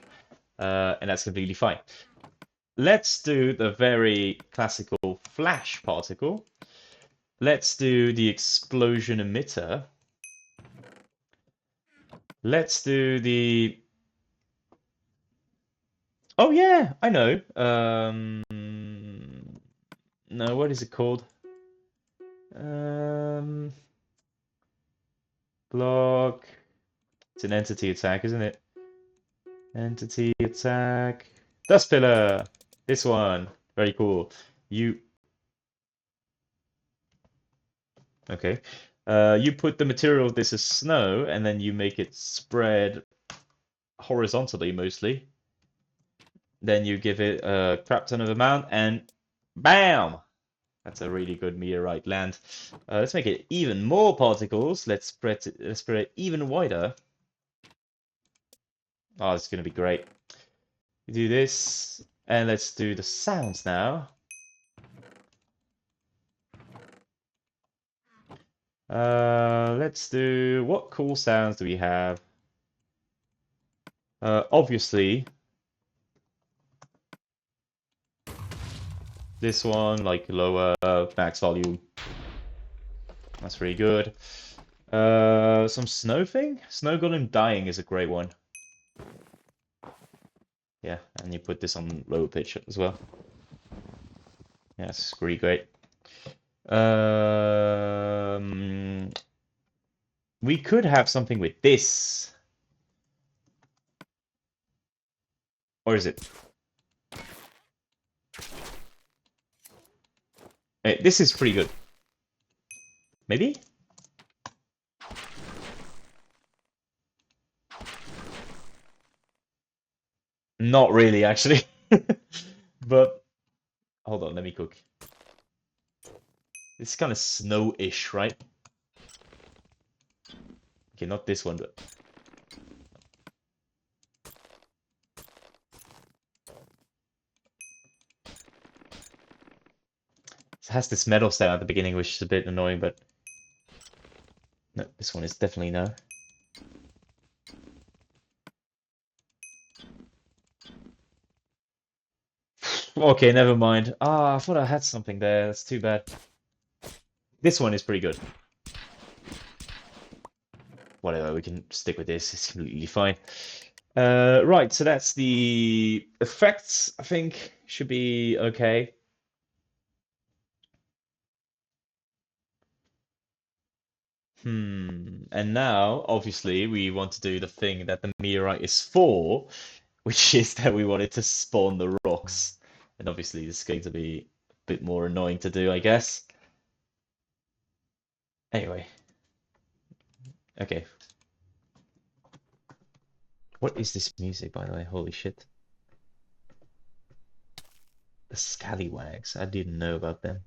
and that's completely fine. Let's do the very classical flash particle. Let's do the explosion emitter. Let's do the... Oh yeah, I know. No, what is it called? Um, block. It's an entity attack, isn't it? Entity attack. Dust pillar. This one. Very cool. You. Okay. You put the material of this as snow, and then you make it spread horizontally mostly. Then you give it a crap ton of amount, and bam! That's a really good meteorite land. Let's make it even more particles. Let's spread it even wider. Oh, it's gonna be great. We do this, and let's do the sounds now. Let's do, what cool sounds do we have? Obviously, this one, like lower max volume. That's really good. Some snow thing? Snow golem dying is a great one. Yeah, and you put this on lower pitch as well. Yeah, it's really great. We could have something with this. Or is it? Hey, this is pretty good. Maybe? Not really, actually. But hold on, let me cook. It's kind of snow-ish, right? Okay, not this one, but... It has this metal sound at the beginning, which is a bit annoying, but... No, this one is definitely no. Okay, never mind. Ah, I thought I had something there. That's too bad. This one is pretty good. Whatever, we can stick with this. It's completely fine. Right, so that's the effects, I think, should be okay. And now, obviously, we want to do the thing that the meteorite is for, which is that we wanted to spawn the rocks. And obviously, this is going to be a bit more annoying to do, I guess. Anyway, okay. What is this music, by the way? Holy shit. The Scallywags. I didn't know about them.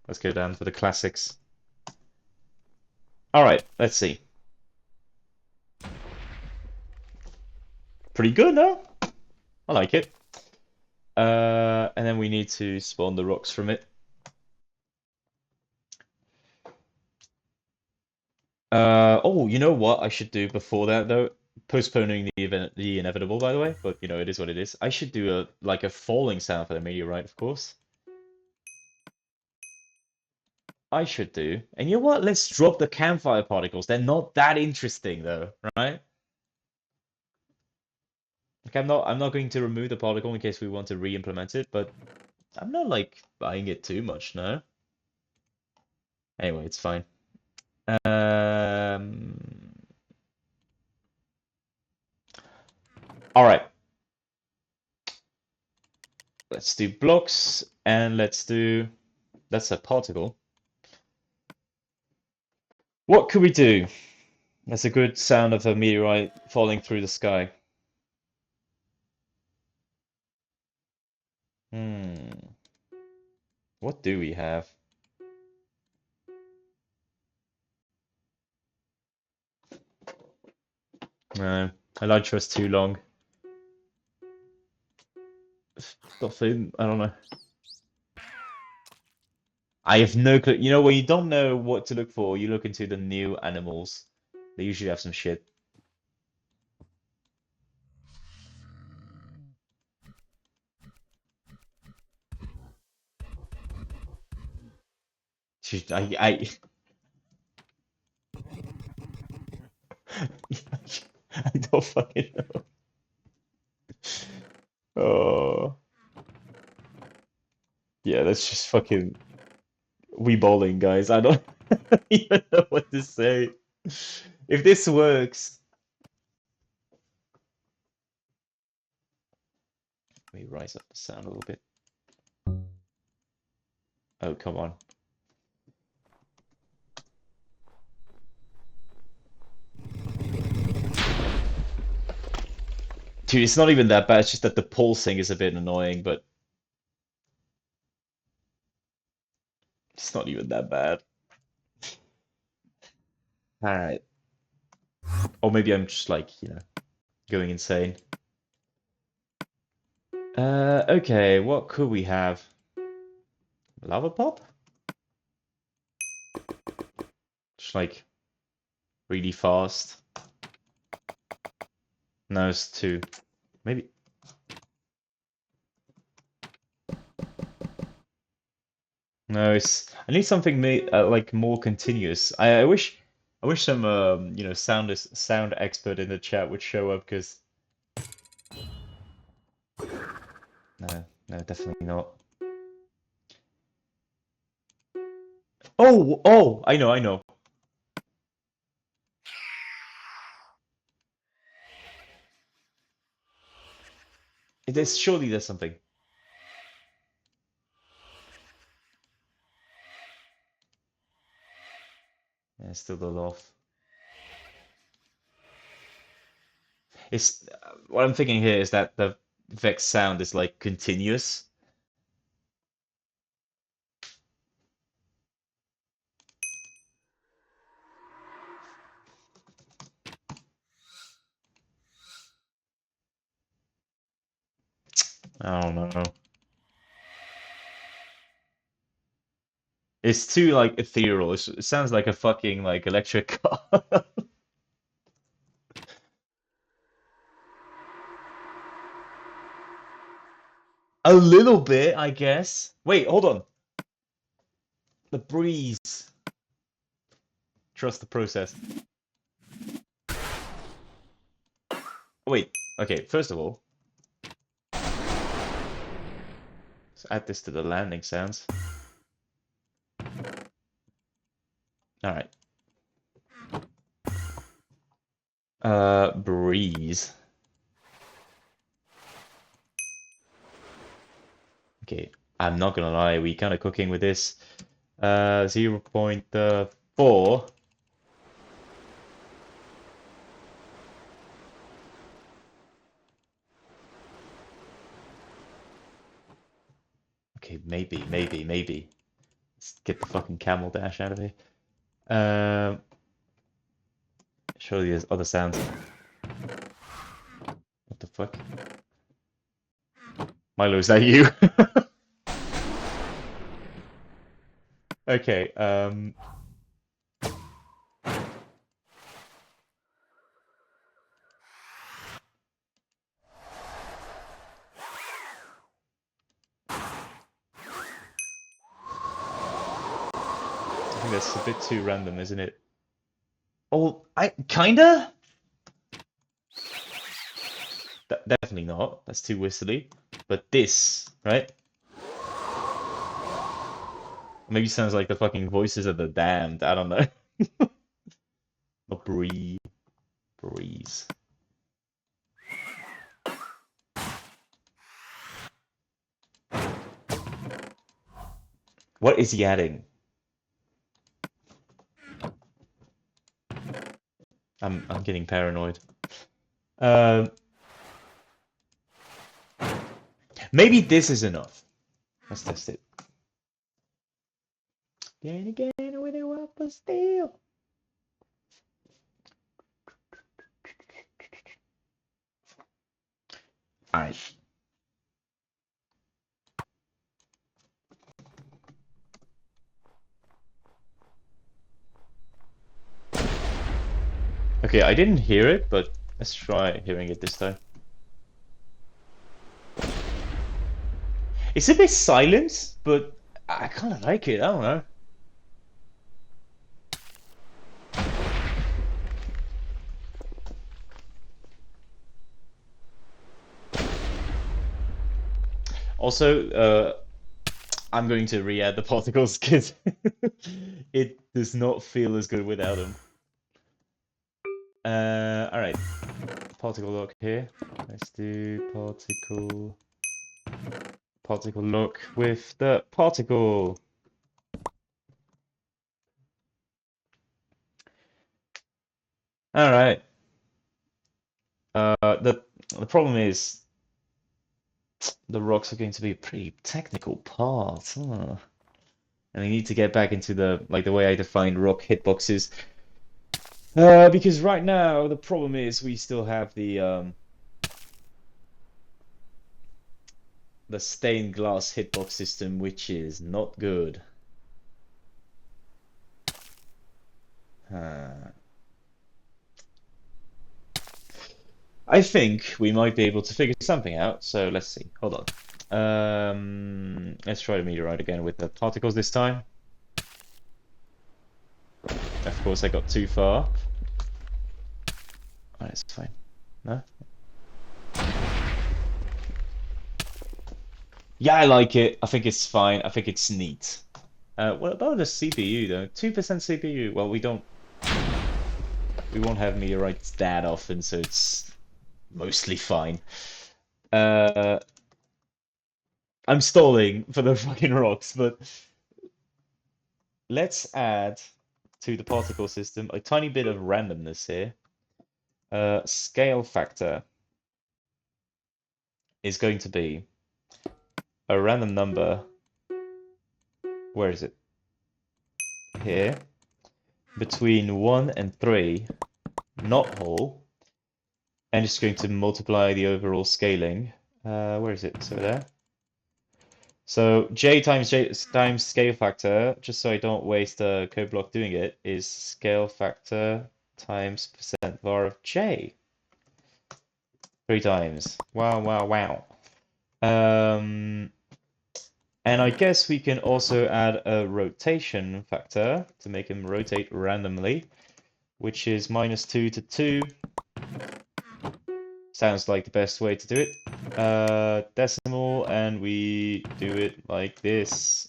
Let's go down to the classics. All right, let's see. Pretty good, no? I like it. And then we need to spawn the rocks from it. Oh, you know what I should do before that though? Postponing the event, the inevitable, by the way. But it is what it is. I should do a falling sound for the meteorite, of course. I should do. And you know what? Let's drop the campfire particles. They're not that interesting though, right? Like I'm not going to remove the particle in case we want to re-implement it, but I'm not like buying it too much, no. Anyway, it's fine. All right. Let's do blocks and that's a particle. What could we do? That's a good sound of a meteorite falling through the sky. Hmm. What do we have? No, I like trust too long. Nothing. I don't know. I have no clue. You know, when you don't know what to look for, you look into the new animals. They usually have some shit. I I don't fucking know. Oh, yeah, that's just fucking we bowling, guys. I don't even know what to say. If this works, let me rise up the sound a little bit. Oh, come on. Dude, it's not even that bad. It's just that the pulsing is a bit annoying, but it's not even that bad. All right. Or maybe I'm just like, going insane. Okay, what could we have? Lava pop? Just like really fast. No, it's two. Maybe. No, it's. I need something like more continuous. I wish some sound expert in the chat would show up because no, no, definitely not. Oh, oh, I know. Surely there's something. Yeah, it's still a little off. It's what I'm thinking here is that the Vex sound is like continuous. I don't know. It's too like ethereal. It sounds like a fucking like electric car. A little bit, I guess. Wait, hold on. The breeze. Trust the process. Wait, okay, first of all, let's add this to the landing sounds. Alright. Breeze. Okay, I'm not gonna lie, we kind of cooking with this. 0.4. Okay, maybe. Let's get the fucking camel dash out of here. Um, Surely there's other sounds. What the fuck? Milo, is that you? Okay, I think that's a bit too random, isn't it? Oh, I kinda? Definitely not. That's too whistly. But this, right? Maybe sounds like the fucking voices of the damned. I don't know. Or breeze. What is he adding? I'm getting paranoid. Um, maybe this is enough. Let's test it. Again, again, with a weapon steel. All right. Okay, I didn't hear it, but let's try hearing it this time. It's a bit silent, but I kind of like it. I don't know. Also, I'm going to re-add the particles because it does not feel as good without them. All right, particle lock here. Let's do particle lock with the particle. All right. The problem is the rocks are going to be a pretty technical part. Huh? And I need to get back into the way I define rock hitboxes. Because right now the problem is we still have the stained glass hitbox system, which is not good. I think we might be able to figure something out. So let's see. Hold on. Let's try the meteorite again with the particles this time. Of course, I got too far. Oh, it's fine. No? Yeah, I like it. I think it's fine. I think it's neat. What about the CPU though? 2% CPU. Well, we won't have meteorites that often, so it's mostly fine. Uh, I'm stalling for the fucking rocks, but let's add to the particle system a tiny bit of randomness here. Scale factor is going to be a random number. Where is it? Here. Between 1 and 3, not whole. And it's going to multiply the overall scaling. Where is it? So there. So j times scale factor, just so I don't waste a code block doing it, is scale factor times percent var of j. 3 times. Wow, wow, wow. And I guess we can also add a rotation factor to make him rotate randomly, which is -2 to 2. Sounds like the best way to do it. Decimal, and we do it like this.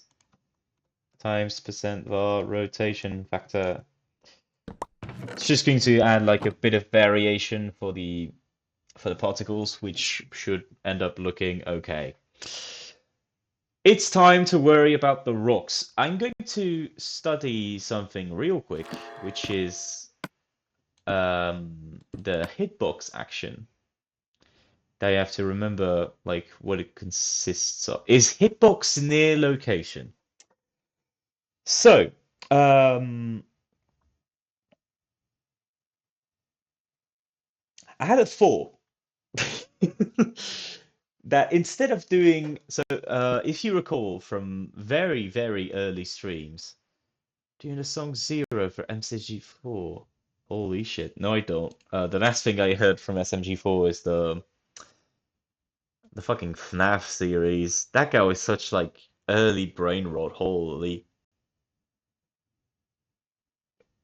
Times percent var rotation factor. It's just going to add like a bit of variation for the particles, which should end up looking okay. It's time to worry about the rocks. I'm going to study something real quick, which is the hitbox action. They have to remember like what it consists of. Is hitbox near location? So, I had a thought that instead of doing so, if you recall from very, very early streams, doing the song Zero for MCG4. Holy shit! No, I don't. The last thing I heard from SMG4 is the fucking FNAF series. That guy was such like early brain rot. Holy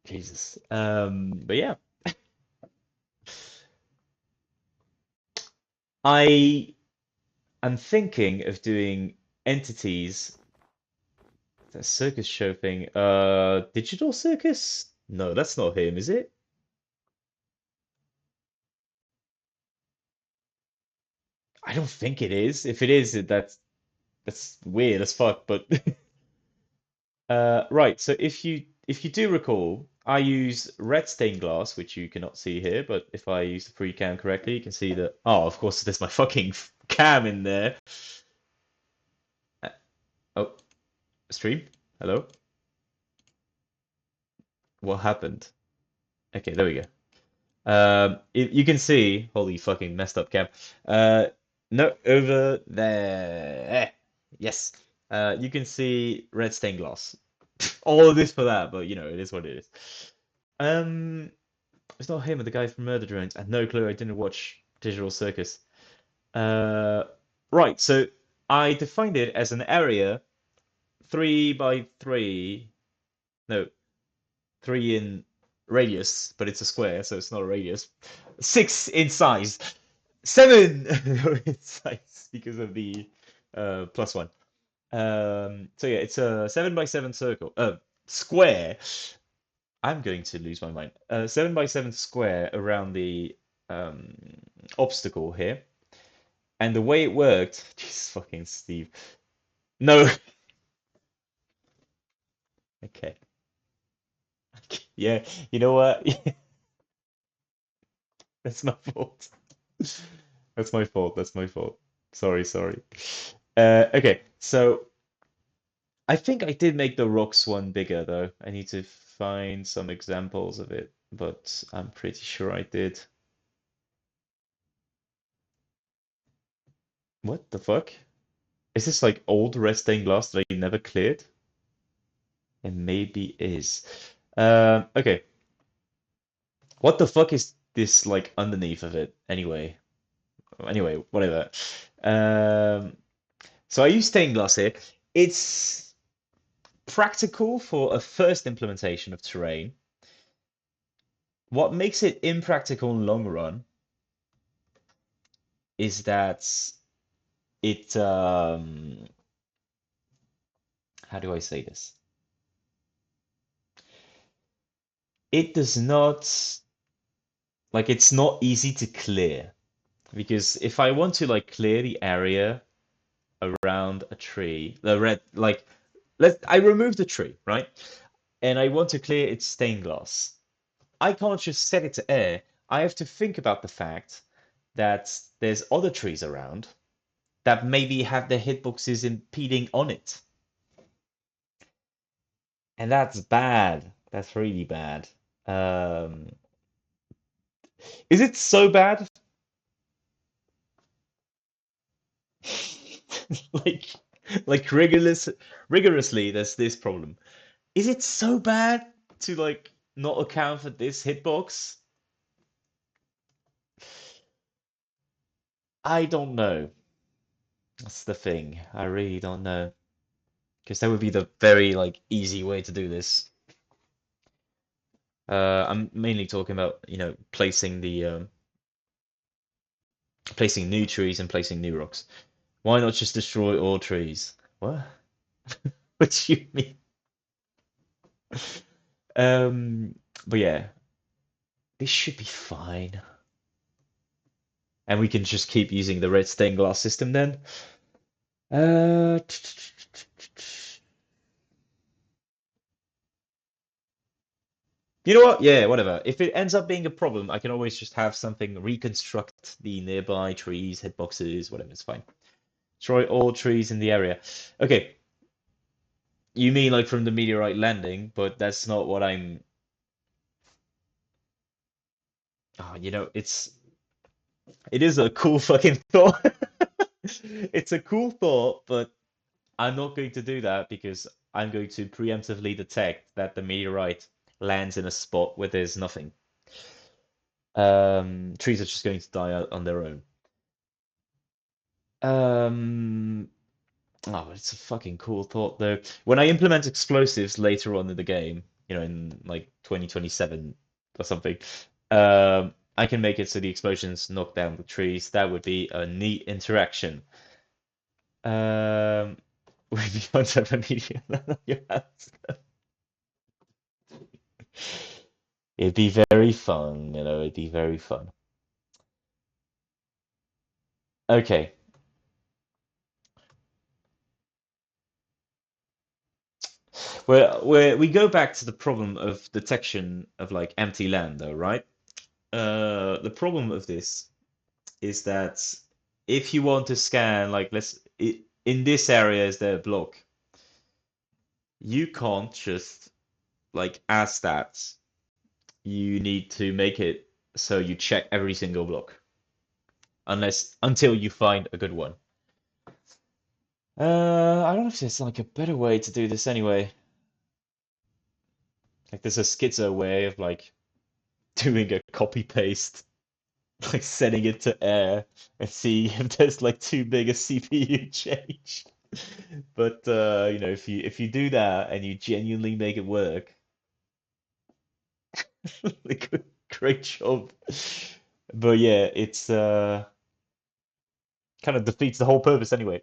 Jesus. But yeah. I am thinking of doing entities. That circus show thing. Digital circus? No, that's not him, is it? I don't think it is. If it is, that's weird as fuck. But right. So if you do recall, I use red stained glass, which you cannot see here. But if I use the free cam correctly, you can see that. Oh, of course, there's my fucking cam in there. Uh, oh, stream. Hello. What happened? Okay, there we go. You can see, holy fucking messed up cam. Uh, no, over there. Yes. You can see red stained glass. All of this for that, but it is what it is. Um, it's not him or the guy from Murder Drones. I had no clue. I didn't watch Digital Circus. Uh, right. So I defined it as an area 3 by 3. No, 3 in radius, but it's a square, so it's not a radius. 6 in size. 7 in size because of the +1. So yeah, it's a 7 by 7 circle. Square. I'm going to lose my mind. 7 by 7 square around the um, obstacle here. And the way it worked, Jesus fucking Steve. No. Okay. Yeah, you know what? That's my fault. That's my fault. That's my fault. Sorry, sorry. Okay, so I think I did make the rocks one bigger though. I need to find some examples of it, but I'm pretty sure I did. What the fuck? Is this like old red stained glass that I never cleared? It maybe is. Okay. What the fuck is this like underneath of it anyway? Anyway, whatever. Um, so I use stained glass here. It's practical for a first implementation of terrain. What makes it impractical in the long run is that it how do I say this? It does not like it's not easy to clear because if I want to like clear the area around a tree, the red like I remove the tree, right? And I want to clear its stained glass. I can't just set it to air. I have to think about the fact that there's other trees around that maybe have their hitboxes impeding on it. And that's bad. That's really bad. Um, is it so bad? Like, like rigorously, there's this problem. Is it so bad to like not account for this hitbox? I don't know. That's the thing. I really don't know. Because that would be the very like easy way to do this. I'm mainly talking about, placing new trees and placing new rocks. Why not just destroy all trees? What? What do you mean? Um, but yeah, this should be fine. And we can just keep using the red stained glass system then. Uh, you know what? Yeah, whatever. If it ends up being a problem, I can always just have something reconstruct the nearby trees, hitboxes, whatever. It's fine. Destroy all trees in the area. Okay, you mean like from the meteorite landing, but that's not what I'm. Oh, it is a cool fucking thought. It's a cool thought, but I'm not going to do that because I'm going to preemptively detect that the meteorite lands in a spot where there's nothing. Trees are just going to die on their own. Um, oh, it's a fucking cool thought though. When I implement explosives later on in the game, in like 2027 or something, I can make it so the explosions knock down the trees. That would be a neat interaction. Um, would it be fun to have a medium on your hands? It'd be very fun, it'd be very fun. Okay. We go back to the problem of detection of like empty land though, right? The problem of this is that if you want to scan, like in this area is there a block, you can't just like ask that. You need to make it so you check every single block, until you find a good one. I don't know if there's like a better way to do this anyway. Like there's a schizo way of like doing a copy paste, like setting it to air and see if there's like too big a CPU change. But if you do that and you genuinely make it work, like great job. But yeah, it's kind of defeats the whole purpose anyway,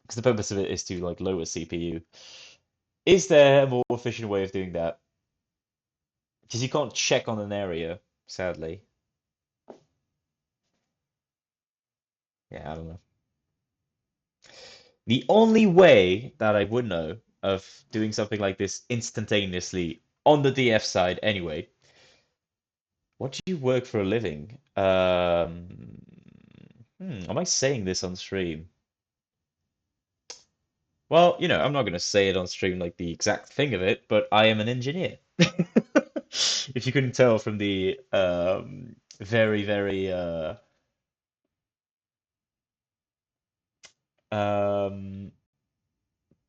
because the purpose of it is to like lower CPU. Is there a more efficient way of doing that? Because you can't check on an area, sadly. Yeah, I don't know. The only way that I would know of doing something like this instantaneously on the DF side, anyway. What do you work for a living? Am I saying this on stream? Well, I'm not going to say it on stream like the exact thing of it, but I am an engineer. If you couldn't tell from the very, very um,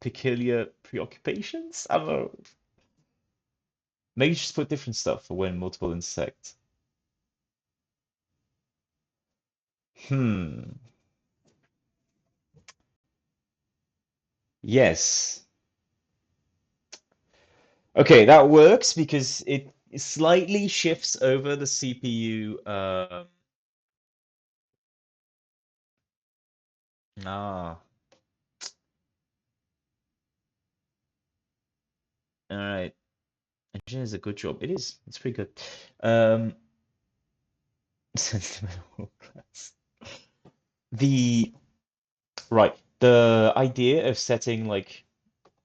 peculiar preoccupations. I don't know. Maybe just put different stuff for when multiple intersect. Hmm. Yes. Okay, that works because it slightly shifts over the CPU. Ah, all right. Engineer is a good job. It is. It's pretty good. Um, sensitive class. The right. The idea of setting like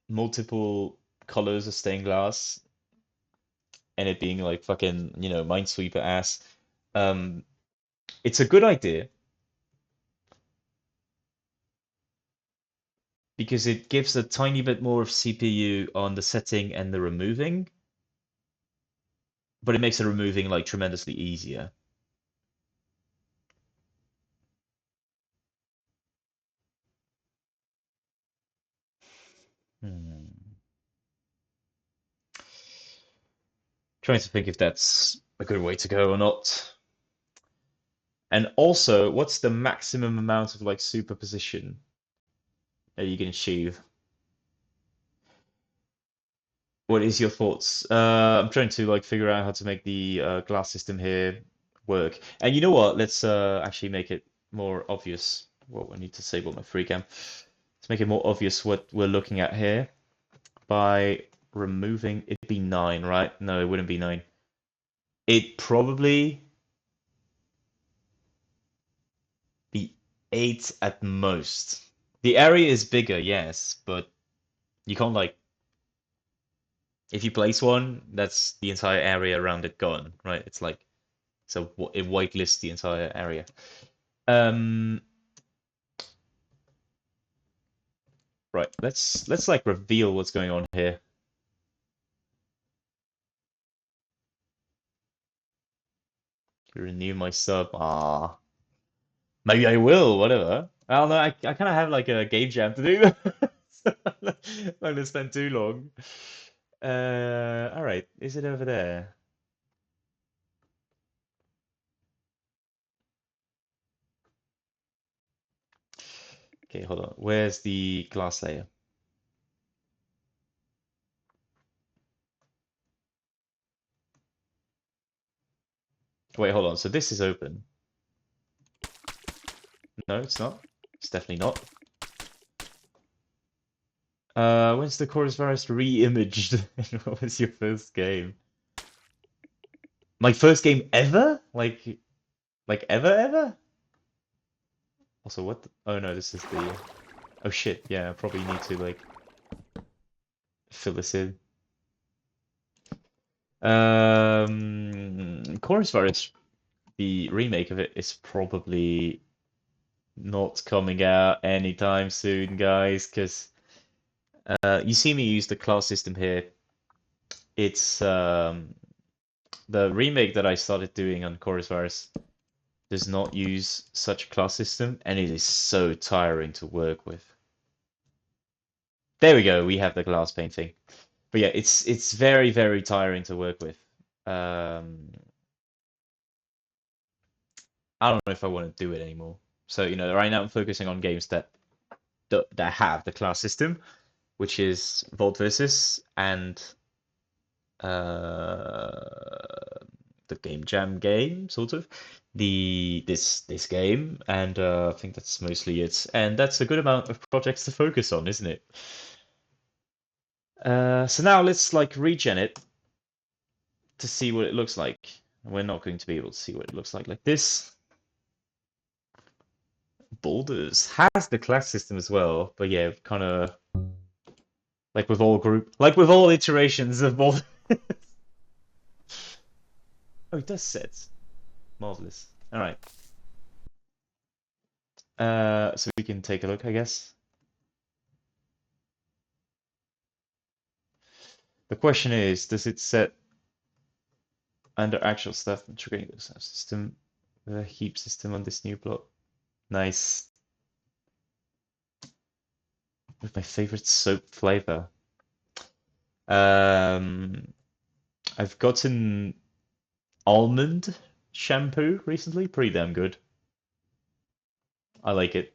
multiple colors of stained glass and it being like fucking, Minesweeper ass. Um, it's a good idea because it gives a tiny bit more of CPU on the setting and the removing, but it makes the removing like tremendously easier. Hmm. Trying to think if that's a good way to go or not. And also, what's the maximum amount of like superposition that you can achieve? What is your thoughts? I'm trying to like figure out how to make the glass system here work. And you know what? Let's actually make it more obvious. Well, I need to disable my free cam. Let's make it more obvious what we're looking at here by removing. It'd be 9, right? No, it wouldn't be 9. It probably be 8 at most. The area is bigger, yes, but you can't like if you place one, that's the entire area around it gone, right? It's like so it whitelists the entire area. Um, right. Let's like reveal what's going on here. Renew my sub. Ah, maybe I will. Whatever. I don't know. I kind of have like a game jam to do. So I'm not gonna spend too long. All right. Is it over there? Okay, hold on. Where's the glass layer? Wait, hold on. So this is open. No, it's not. It's definitely not. When's the chorus virus re-imaged? What was your first game? My first game ever? Like ever? Also, what? Oh no, this is the. Oh shit! Yeah, I probably need to like fill this in. Chorus virus, the remake of it is probably not coming out anytime soon, guys, because you see me use the class system here. It's the remake that I started doing on Chorus Virus does not use such a class system, and it is so tiring to work with. There we go, we have the glass painting. But yeah, it's very, very tiring to work with. I don't know if I want to do it anymore. So, right now I'm focusing on games that have the class system, which is Vault Versus and the Game Jam game, sort of. This game, and I think that's mostly it. And that's a good amount of projects to focus on, isn't it? So now let's like regen it to see what it looks like. We're not going to be able to see what it looks like this. Boulders has the class system as well, but yeah, kind of like with all iterations of Boulders. Oh, it does set. Marvelous. All right. So we can take a look, I guess. The question is, does it set under actual stuff and triggering the system with a heap system on this new plot? Nice. With my favorite soap flavor. Um, I've gotten almond shampoo recently. Pretty damn good. I like it.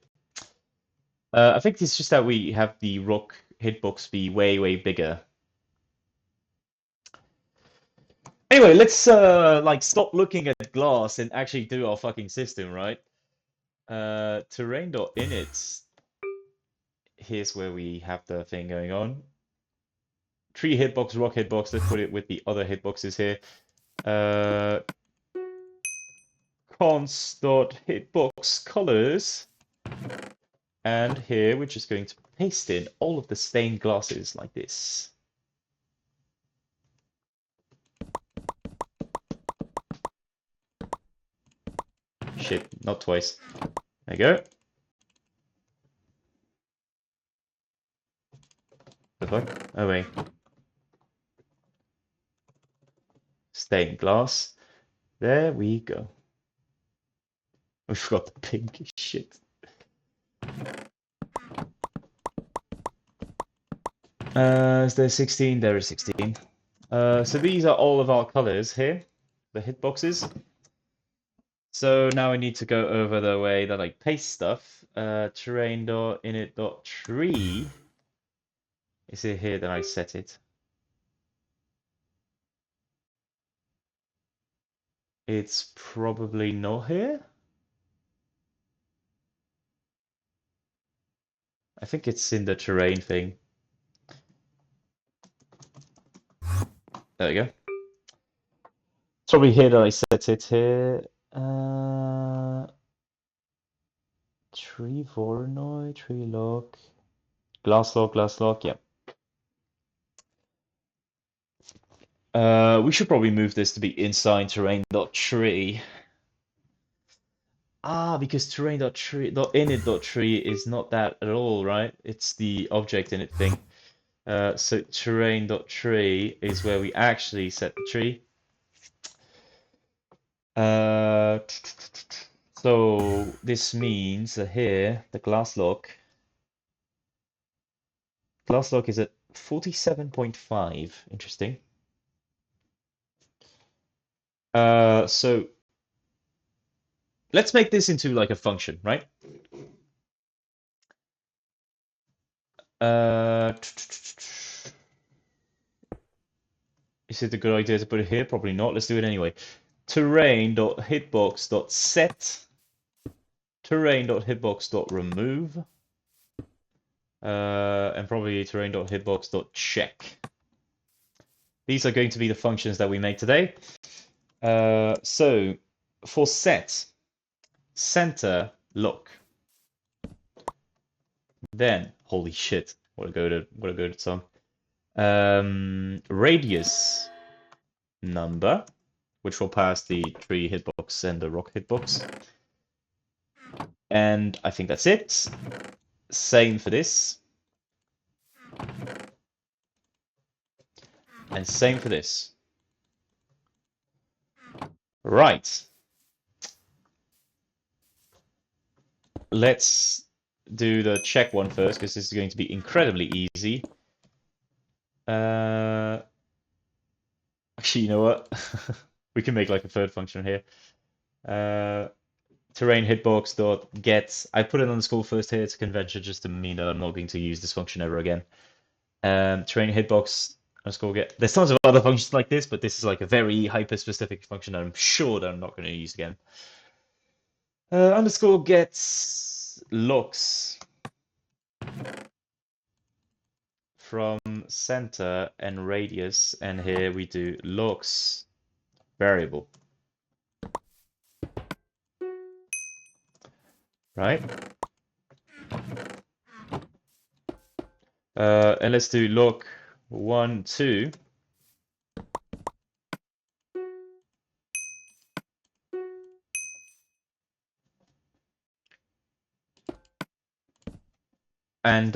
I think it's just that we have the rock hitbox be way, way bigger. Anyway, let's like stop looking at glass and actually do our fucking system, right? Terrain.init. Here's where we have the thing going on. Tree hitbox, rock hitbox. Let's put it with the other hitboxes here. Uh, const.hitbox colors. And here we're just going to paste in all of the stained glasses like this. Shit, not twice. There you go. The fuck? Oh wait. Stained glass. There we go. We forgot the pink shit. Is there 16? There is 16. So these are all of our colors here, the hitboxes. So now I need to go over the way that I paste stuff. Terrain.init.tree. Is it here that I set it? It's probably not here. I think it's in the terrain thing. There we go. It's probably here that I set it here. Tree Voronoi, tree lock, glass lock, yeah. We should probably move this to be inside terrain.tree. Ah, because terrain.tree.init.tree is not that at all, right? It's the object init thing. So terrain.tree is where we actually set the tree. So this means that here the glass lock is at 47.5. Interesting. So let's make this into like a function, right? Is it a good idea to put it here? Probably not. Let's do it anyway. terrain.hitbox.set, terrain.hitbox.remove, and probably terrain.hitbox.check. These are going to be the functions that we make today. So for set, center look. Then, holy shit, what a go to some. Radius number, which will pass the tree hitbox and the rock hitbox. And I think that's it. Same for this. And same for this. Right. Let's do the check one first, because this is going to be incredibly easy. Actually, you know what? We can make like a third function here. Terrain hitbox dot get. I put it on the school first here. It's a convention just to mean that I'm not going to use this function ever again. Terrain hitbox underscore get. There's tons of other functions like this, but this is like a very hyper-specific function that I'm sure that I'm not going to use again. Underscore gets looks from center and radius, and here we do looks variable. Right? And let's do look 1, 2. And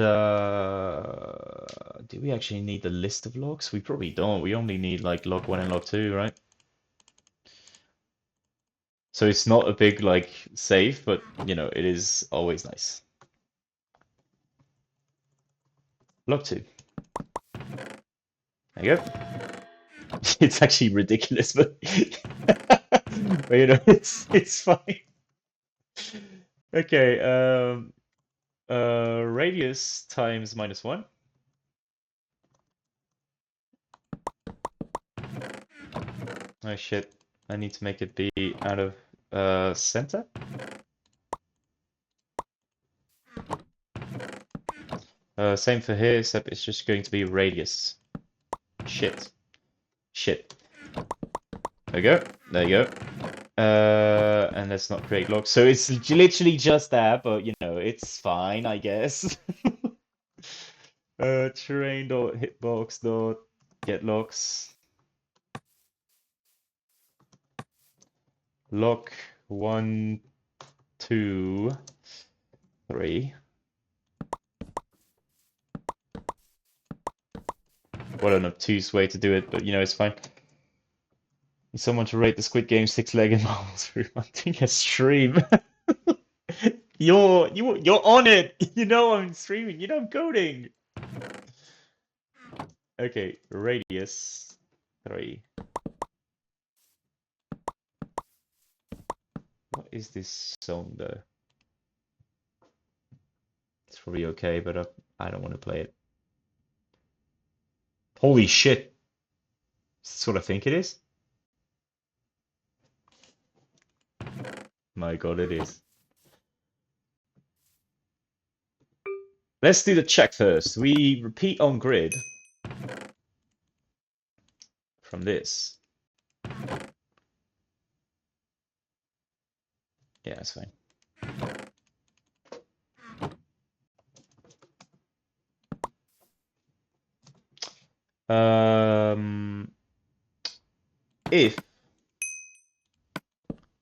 do we actually need the list of logs? We probably don't. We only need like log 1 and log 2, right? So it's not a big like save, but you know, it is always nice. Log 2. There you go. It's actually ridiculous, but, but you know, it's fine. Okay, radius times -1. Oh shit, I need to make it be out of center. Same for here, except it's just going to be radius. Shit. Shit. There you go. There you go. And let's not create logs. So it's literally just that, but you know, it's fine, I guess. Terrain.hitbox.getLogs. Log 1, 2, 3. What an obtuse way to do it, but you know, it's fine. Need someone to rate the Squid Game 6-legged marble through hunting a stream. You're on it. You know I'm streaming. You know I'm coding. Okay, radius 3. What is this song though? It's probably okay, but I don't want to play it. Holy shit! Is this what I think it is? My god, it is. Let's do the check first. We repeat on grid from this. Yeah, that's fine. If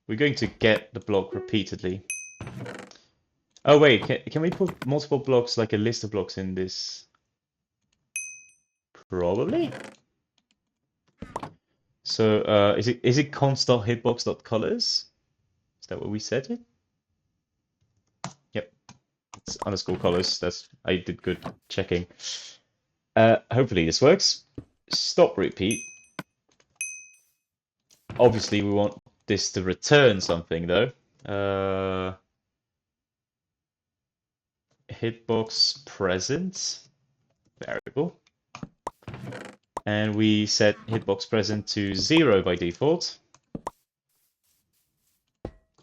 we're going to get the block repeatedly. Oh wait, can we put multiple blocks, like a list of blocks in this? Probably. So is it const.hitbox.colors? Is that what we set it? Yep. It's underscore colors. I did good checking. Hopefully this works. Stop repeat. Obviously we want this to return something though. Hitbox present variable. And we set hitbox present to 0 by default.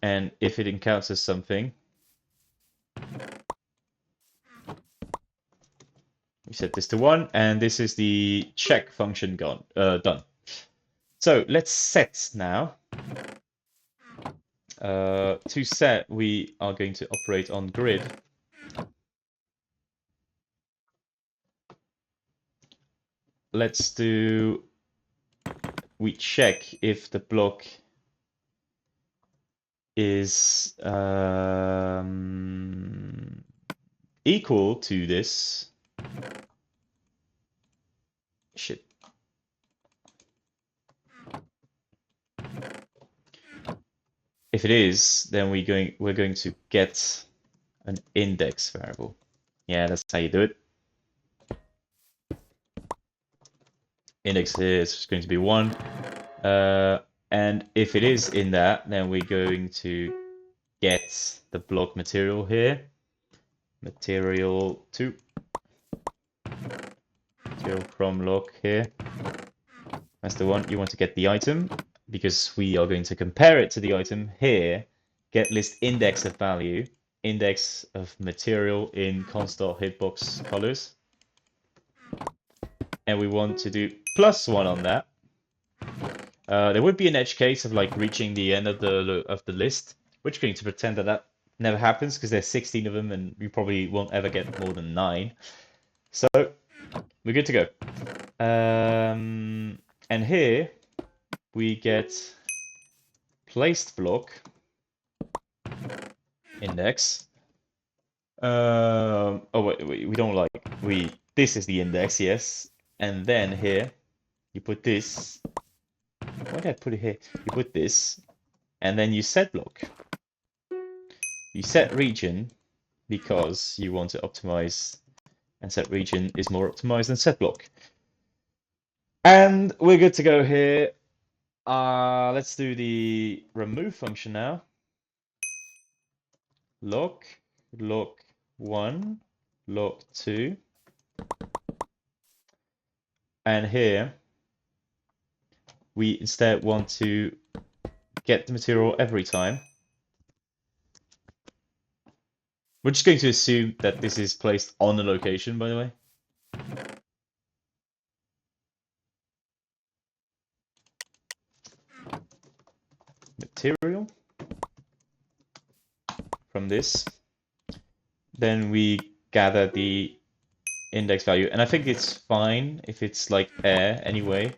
And if it encounters something, we set this to 1, and this is the check function done. So let's set now. To set, we are going to operate on grid. Let's do, we check if the block is equal to this. Shit. If it is, then we're going to get an index variable. Yeah, that's how you do it. Index is going to be 1. And if it is in that, then we're going to get the block material here. Material 2. Material from lock here. That's the one. You want to get the item because we are going to compare it to the item here. Get list index of value, index of material in const hitbox colors. And we want to do +1 on that. There would be an edge case of like reaching the end of the list, which we're going to pretend that never happens because there's 16 of them and you probably won't ever get more than 9. So we're good to go. And here we get placed block index. Oh wait, we don't like this is the index, yes. And then here you put this. Why did I put it here? You put this, and then you set block. You set region because you want to optimize, and set region is more optimized than set block. And we're good to go here. Let's do the remove function now. Lock 1, lock 2. And here we instead want to get the material every time. We're just going to assume that this is placed on the location, by the way. Material from this. Then we gather the index value. And I think it's fine if it's like air anyway.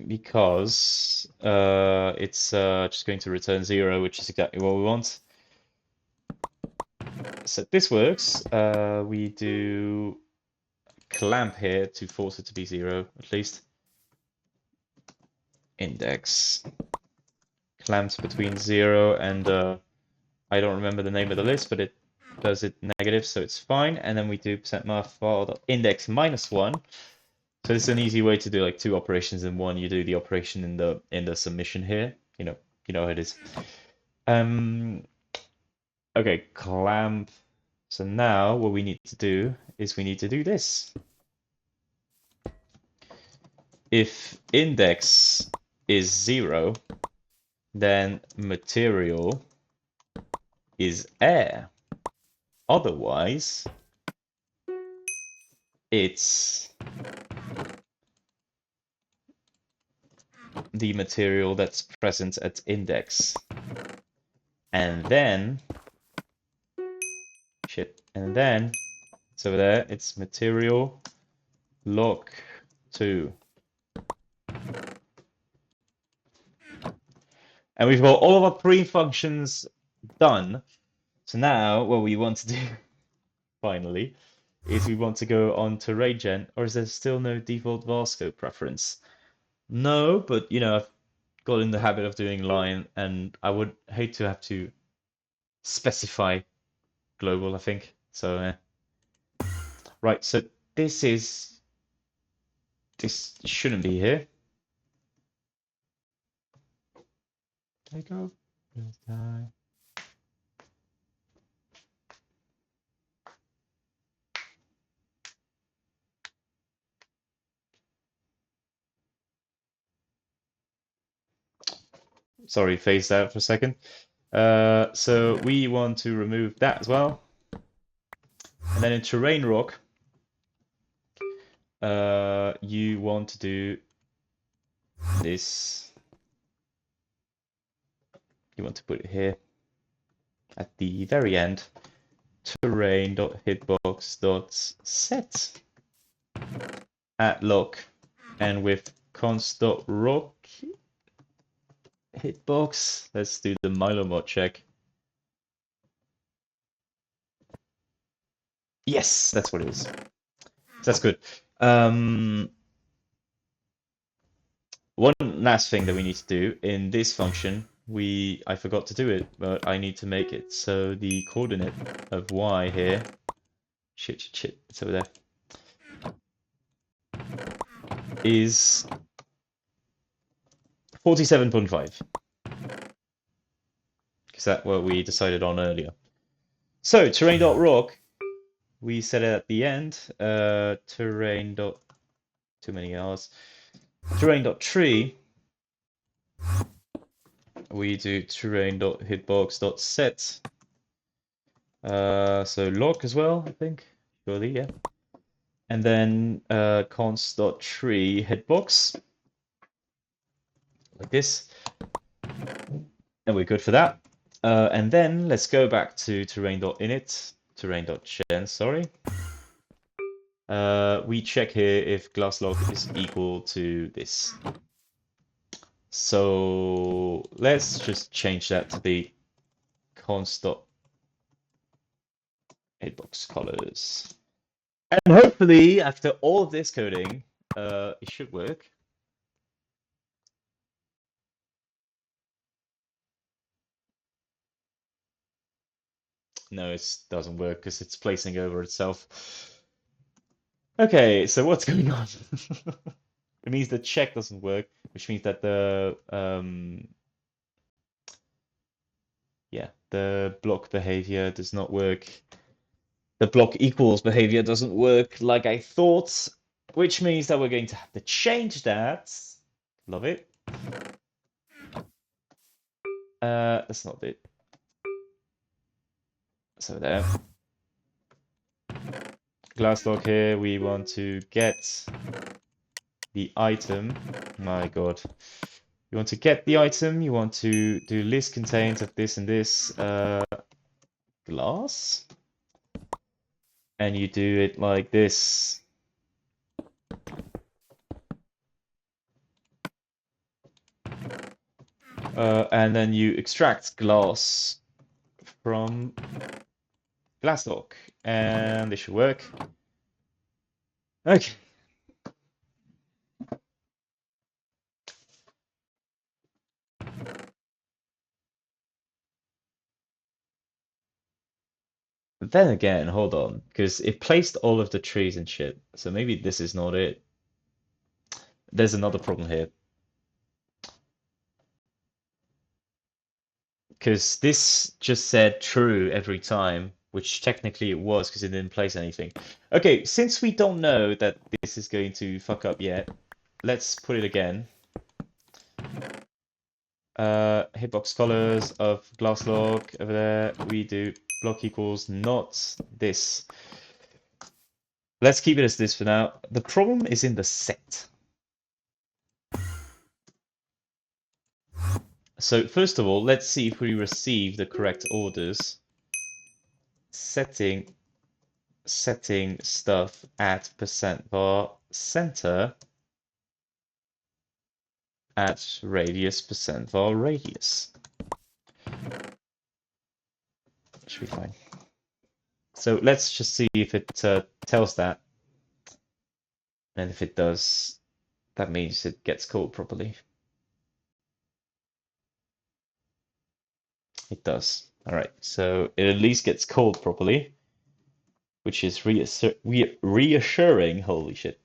Because it's just going to return 0, which is exactly what we want. So this works. We do clamp here to force it to be 0, at least. Index. Clamps between 0 and I don't remember the name of the list, but it does it negative, so it's fine. And then we do %math file index -1. So this is an easy way to do like 2 operations in one. You do the operation in the submission here. You know how it is. Okay, clamp. So now what we need to do is we need to do this. If index is 0, then material is air. Otherwise, it's the material that's present at index. And then, it's over there, it's material lock 2. And we've got all of our pre-functions done. So now what we want to do, finally, is we want to go on to Regen, or is there still no default var scope preference? No, but I've got in the habit of doing line, and I would hate to have to specify global, I think. So, right, so this shouldn't be here. There you go. sorry, phased out for a second. So we want to remove that as well. And then in terrain rock, you want to do this. You want to put it here at the very end. Terrain.hitbox.set at lock, and with const.rock hitbox, let's do the Milo mod check. Yes, that's what it is. That's good. One last thing that we need to do in this function, I forgot to do it, but I need to make it. So the coordinate of y here, shit, it's over there, is 47.5. Because that's what we decided on earlier. So terrain.rock, we set it at the end. Terrain. Too many R's. Terrain.tree, we do terrain.hitbox.set. So lock as well, I think. Surely, yeah. And then const.tree hitbox, like this. And we're good for that. And then let's go back to terrain.init, terrain.gen, sorry. We check here if glasslock is equal to this. So let's just change that to be const.hitbox colors. And hopefully, after all of this coding, it should work. No, it doesn't work because it's placing over itself. Okay, so what's going on? It means the check doesn't work, which means that the block behavior does not work. The block equals behavior doesn't work like I thought, which means that we're going to have to change that. Love it. That's not it. So there. Glasslock here, we want to get the item. My God. You want to get the item, you want to do list contains of this and this glass. And you do it like this. And then you extract glass from glasslock. And this should work. Okay. But then again, hold on, because it placed all of the trees and shit. So maybe this is not it. There's another problem here. Because this just said true every time, which technically it was because it didn't place anything. Okay, since we don't know that this is going to fuck up yet, let's put it again. Hitbox colors of glasslock over there. We do block equals not this. Let's keep it as this for now. The problem is in the set. So first of all, let's see if we receive the correct orders. Setting stuff at %var center at radius %var radius. Should be fine. So let's just see if it tells that. And if it does, that means it gets called properly. It does. All right, so it at least gets called properly, which is reassuring. Holy shit.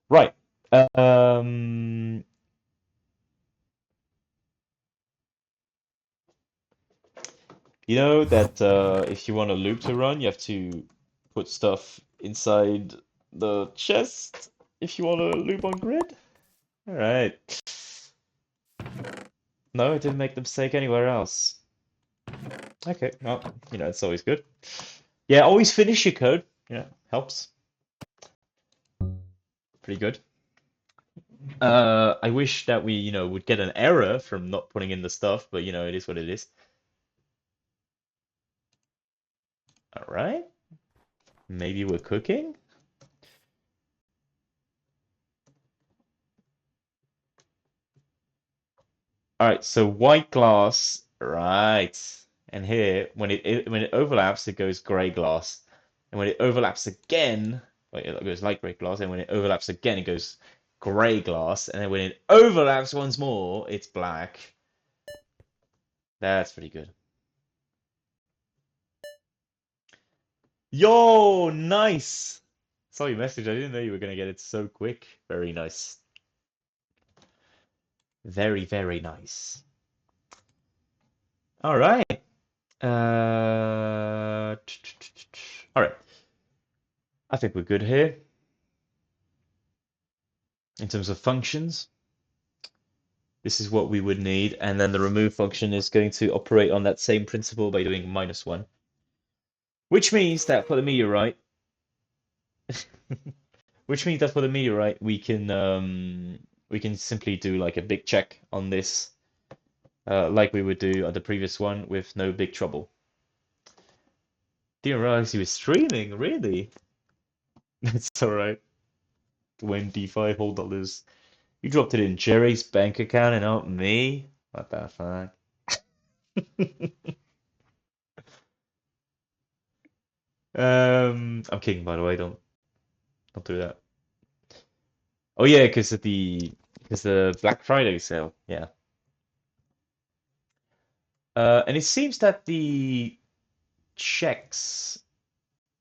Right. You know that if you want a loop to run, you have to put stuff inside the chest if you want a loop on grid? Alright. No, it didn't make the mistake anywhere else. Okay, well, you know, it's always good. Yeah, always finish your code. Yeah, helps. Pretty good. I wish that we, you know, would get an error from not putting in the stuff, but you know, it is what it is. Alright. Maybe we're cooking? Alright, so white glass, right. And here, when it overlaps, it goes gray glass. And when it overlaps again, wait, it goes light gray glass, and when it overlaps again, it goes gray glass. And then when it overlaps once more, it's black. That's pretty good. Yo, nice! Saw your message. I didn't know you were gonna get it so quick. Very nice. Very, very nice. All right. All right. I think we're good here in terms of functions. This is what we would need, and then the remove function is going to operate on that same principle by doing -1, which means that for the meteorite, we can simply do like a big check on this, like we would do on the previous one with no big trouble. Didn't realize he was streaming, really? It's alright. 25 whole dollars. You dropped it in Jerry's bank account and not me? What the fuck? I'm kidding, by the way. Don't do that. Oh yeah, because of the Black Friday sale. Yeah. And it seems that the checks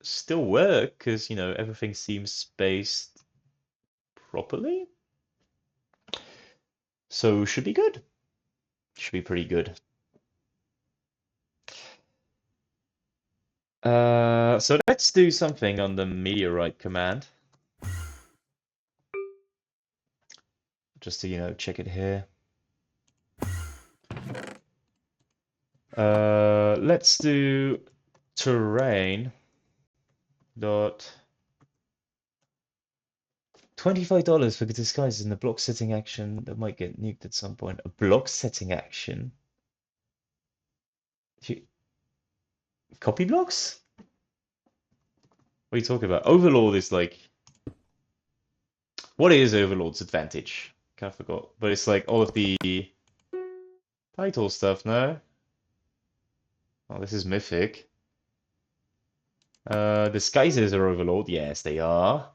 still work because, you know, everything seems spaced properly. So should be good. Should be pretty good. So let's do something on the meteorite command. Just to, you know, check it here. Let's do terrain dot $25 for disguise in the block setting action that might get nuked at some point. A block setting action? Copy blocks? What are you talking about? Overlord is like... What is Overlord's advantage? Kind of forgot. But it's like all of the title stuff, no? Oh, this is mythic. Disguises are Overlord. Yes, they are.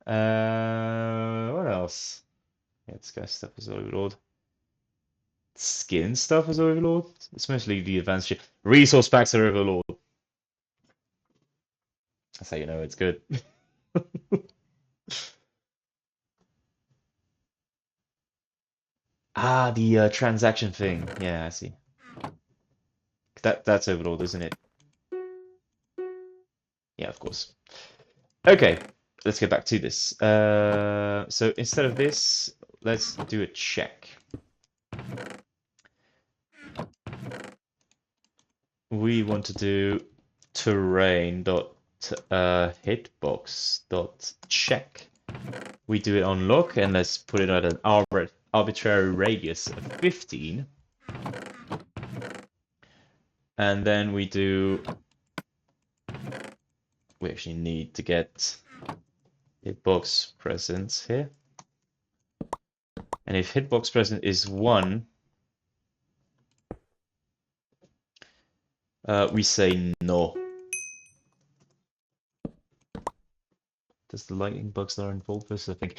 What else? Yeah, disguise stuff is Overlord. Skin stuff is Overlord. It's mostly the advanced shit. Resource packs are Overlord. That's how you know it's good. Ah, the transaction thing. Yeah, I see. That's Overlord, isn't it? Yeah, of course. Okay, let's get back to this. So instead of this, let's do a check. We want to do terrain dot hitbox dot check. We do it on lock, and let's put it at an arbitrary radius of 15. And then we actually need to get hitbox presence here. And if hitbox present is 1, we say no. Does the lightning bugs that are involved this, I think?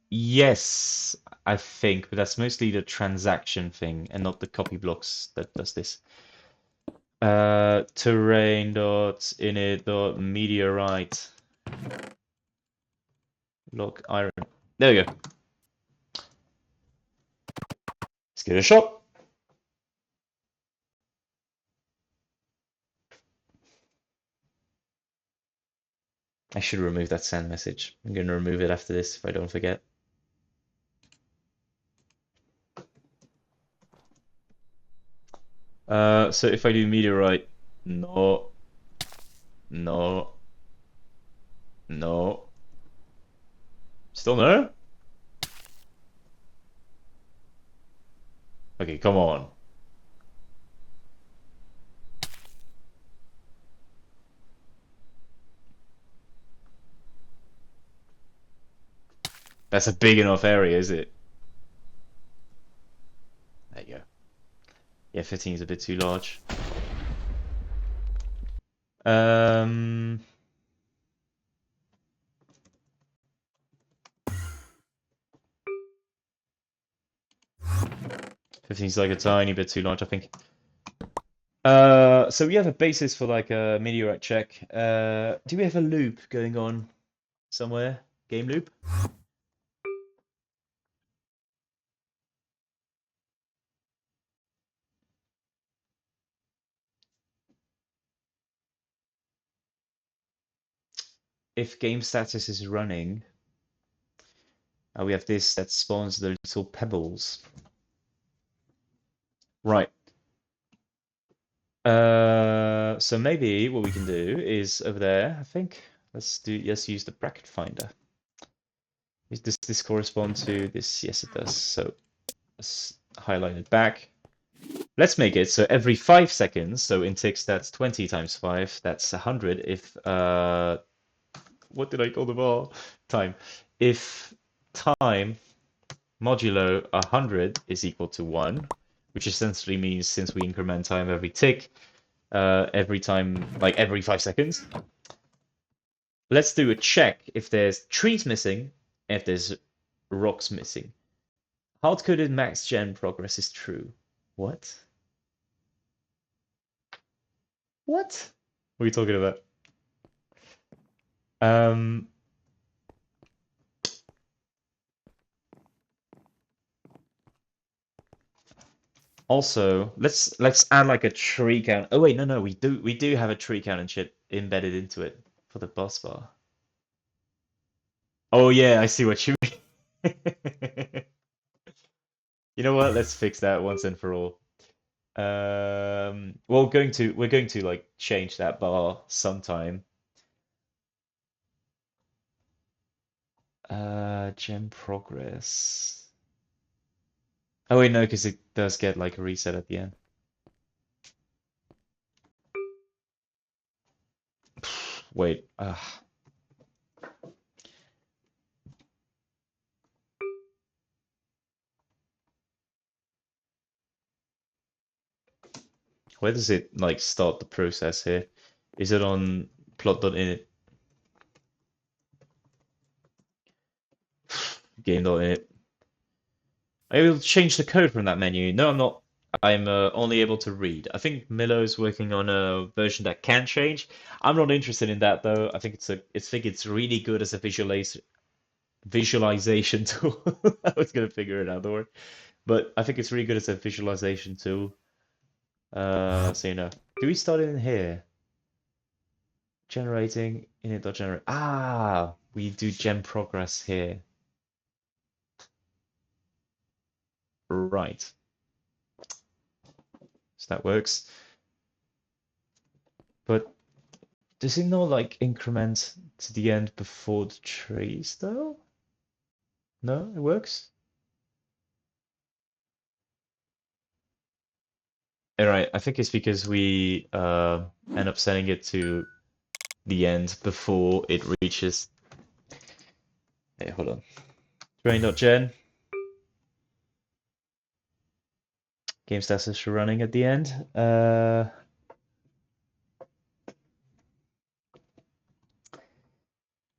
Yes, I think, but that's mostly the transaction thing and not the copy blocks that does this. Terrain dot init dot meteorite lock iron. There we go. Let's give it a shot. I should remove that send message. I'm going to remove it after this if I don't forget. So if I do meteorite, no, no, no, still no? Okay, come on. That's a big enough area, is it? There you go. Yeah, 15 is a bit too large. 15 is like a tiny bit too large, I think. So we have a basis for like a meteorite check. Do we have a loop going on somewhere? Game loop? If game status is running, we have this that spawns the little pebbles. Right. So maybe what we can do is over there, I think. Let's use the bracket finder. Does this correspond to this? Yes, it does. So let's highlight it back. Let's make it so every 5 seconds, so in ticks that's 20 times 5, that's 100 if what did I call the bar? Time. If time modulo 100 is equal to 1, which essentially means since we increment time every tick, every time, like every 5 seconds, let's do a check if there's trees missing, if there's rocks missing. Hard-coded max gen progress is true. What? What? What are you talking about? Um, Also, let's add like a tree count. Oh wait, no, we do have a tree count and shit embedded into it for the bus bar. Oh yeah, I see what you mean. You know what? Let's fix that once and for all. We're going to like change that bar sometime. Gem progress. Oh wait, no, because it does get like a reset at the end. Wait, where does it like start the process here? Is it on plot.init? Game.init. I will change the code from that menu. No, I'm not. I'm only able to read. I think Milo's working on a version that can change. I'm not interested in that though. I think it's really good as a visualization tool. I was gonna figure it out, don't worry. But I think it's really good as a visualization tool. So do we start it in here? Generating init.generate. Ah, we do gem progress here. Right. So that works. But does it not like increment to the end before the trees though? No, it works? Alright, I think it's because we end up setting it to the end before it reaches. Hey, hold on. Train.gen. Game status running at the end.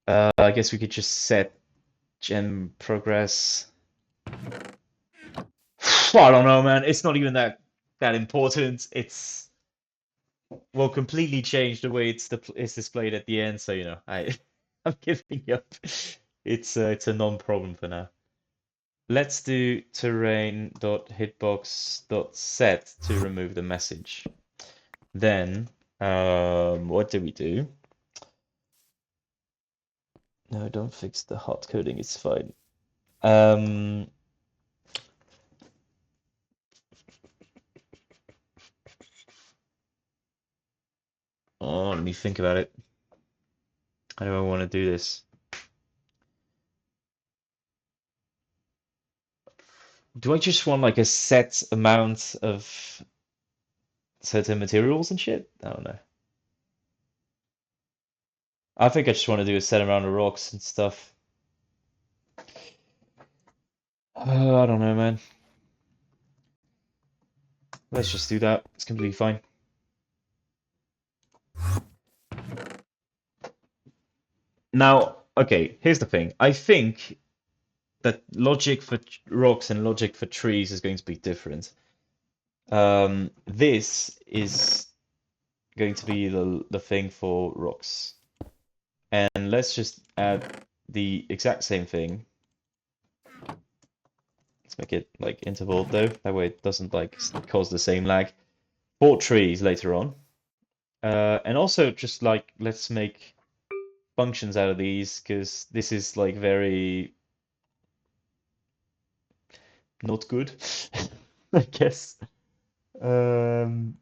I guess we could just set gem progress. I don't know, man. It's not even that important. It's will completely change the way it's displayed at the end. So I'm giving up. It's a non-problem for now. Let's do terrain.hitbox.set to remove the message. Then what do we do? No, don't fix the hard coding, it's fine. Oh, let me think about it. How do I want to do this? Do I just want like a set amount of certain materials and shit? I don't know. I think I just want to do a set amount of rocks and stuff. I don't know, man. Let's just do that. It's completely fine. Now, okay, here's the thing. I think that logic for rocks and logic for trees is going to be different. This is going to be the thing for rocks. And let's just add the exact same thing. Let's make it like interval though. That way it doesn't like cause the same lag. For trees later on. And also just like let's make functions out of these because this is like very not good, I guess. Um,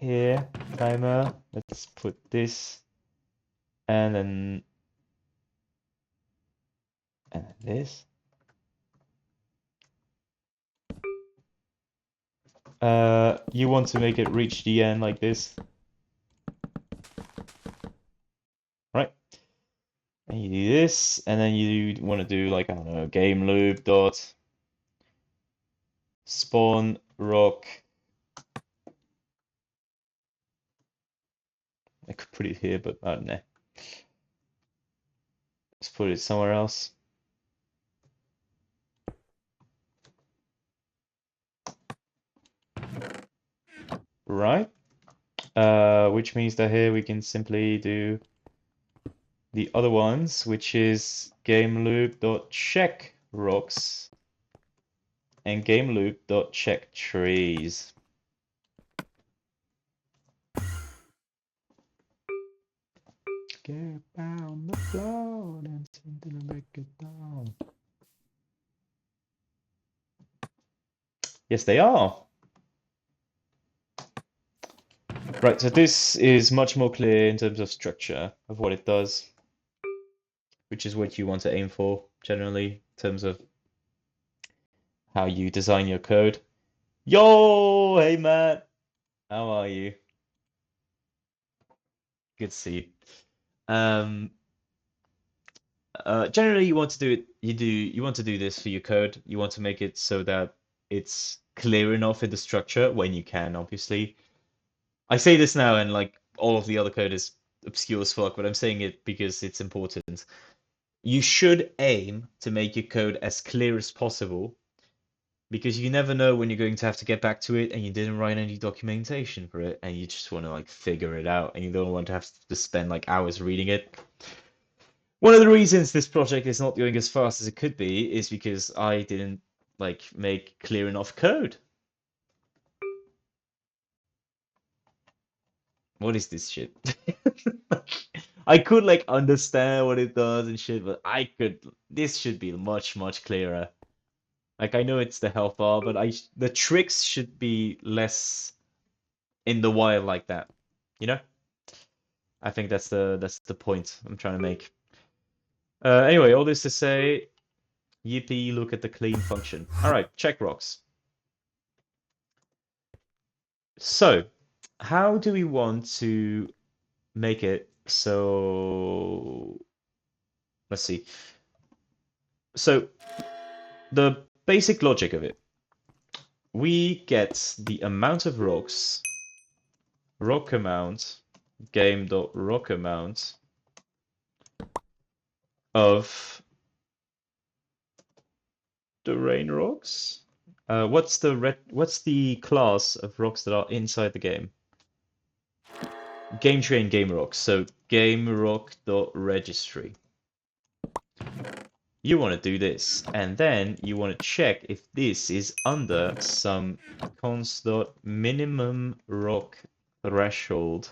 Here, timer. Let's put this and then this. You want to make it reach the end like this, right? And you do this, and then you want to do like I don't know, game loop dot spawn rock. I could put it here, but I don't know. Let's put it somewhere else. Right. Which means that here we can simply do the other ones, which is game loop dot check rocks and game loop dot check trees. Get on the floor and something to break it down. Yes, they are. Right, so this is much more clear in terms of structure of what it does, which is what you want to aim for generally in terms of how you design your code. Yo, hey Matt, how are you? Good to see you. Generally, you want to do it. You want to do this for your code. You want to make it so that it's clear enough in the structure when you can, obviously. I say this now, and like all of the other code is obscure as fuck, but I'm saying it because it's important. You should aim to make your code as clear as possible because you never know when you're going to have to get back to it and you didn't write any documentation for it and you just want to like figure it out and you don't want to have to spend like hours reading it. One of the reasons this project is not going as fast as it could be is because I didn't like make clear enough code. What is this shit? I could like understand what it does and shit, but this should be much, much clearer. Like I know it's the health bar, but the tricks should be less in the wild like that. You know? I think that's the point I'm trying to make. Anyway, all this to say, yippee, look at the clean function. All right, check rocks. So, how do we want to make it so let's see. So, the basic logic of it, we get the amount of rocks, rock amount, game.rock amount of the rain rocks. What's the class of rocks that are inside the game? Game tree and game rocks. So game rock.registry. You want to do this, and then you want to check if this is under some const.minimum rock threshold.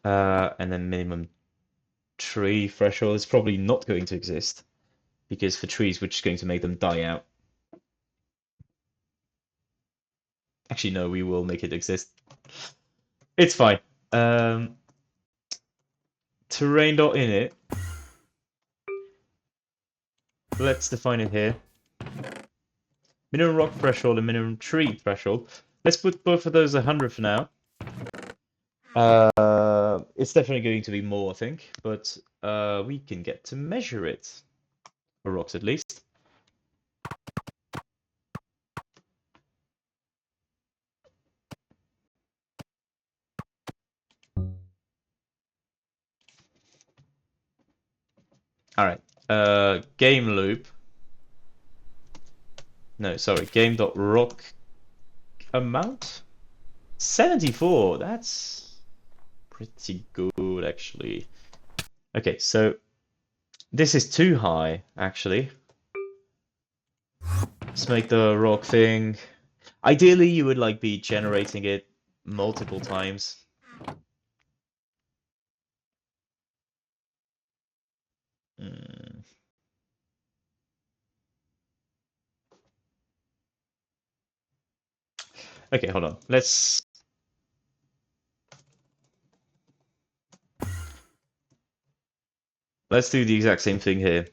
And then minimum tree threshold is probably not going to exist because for trees, we're just going to make them die out. Actually, no, we will make it exist. It's fine. Terrain dot init. Let's define it here. Minimum rock threshold and minimum tree threshold. Let's put both of those 100 for now. It's definitely going to be more, I think, but we can get to measure it. For rocks, at least. All right. Game loop. No, sorry. Game.rock amount? 74. That's pretty good, actually. Okay, so this is too high, actually. Let's make the rock thing. Ideally, you would like be generating it multiple times. Hmm. Okay, hold on. Let's do the exact same thing here.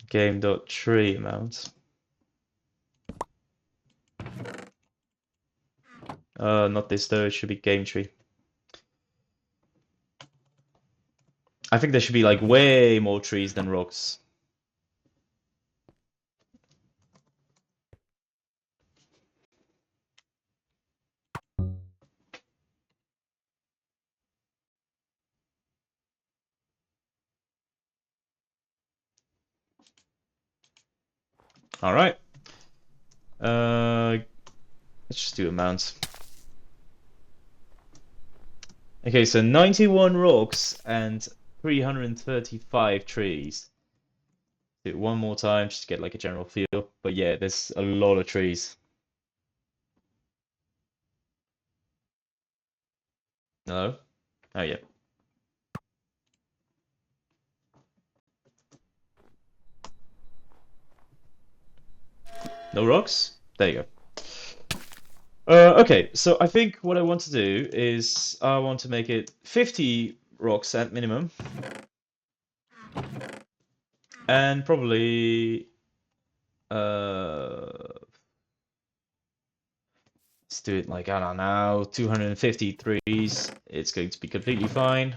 Game.tree amount. Not this though, it should be game tree. I think there should be like way more trees than rocks. All right. Let's just do amounts. Okay, so 91 rocks and 335 trees. Do it one more time just to get like a general feel. But yeah, there's a lot of trees. No? Oh yeah. No rocks? There you go. Okay, so I think what I want to do is I want to make it 50 rocks at minimum. And probably let's do it like, I don't know, 250 threes. It's going to be completely fine.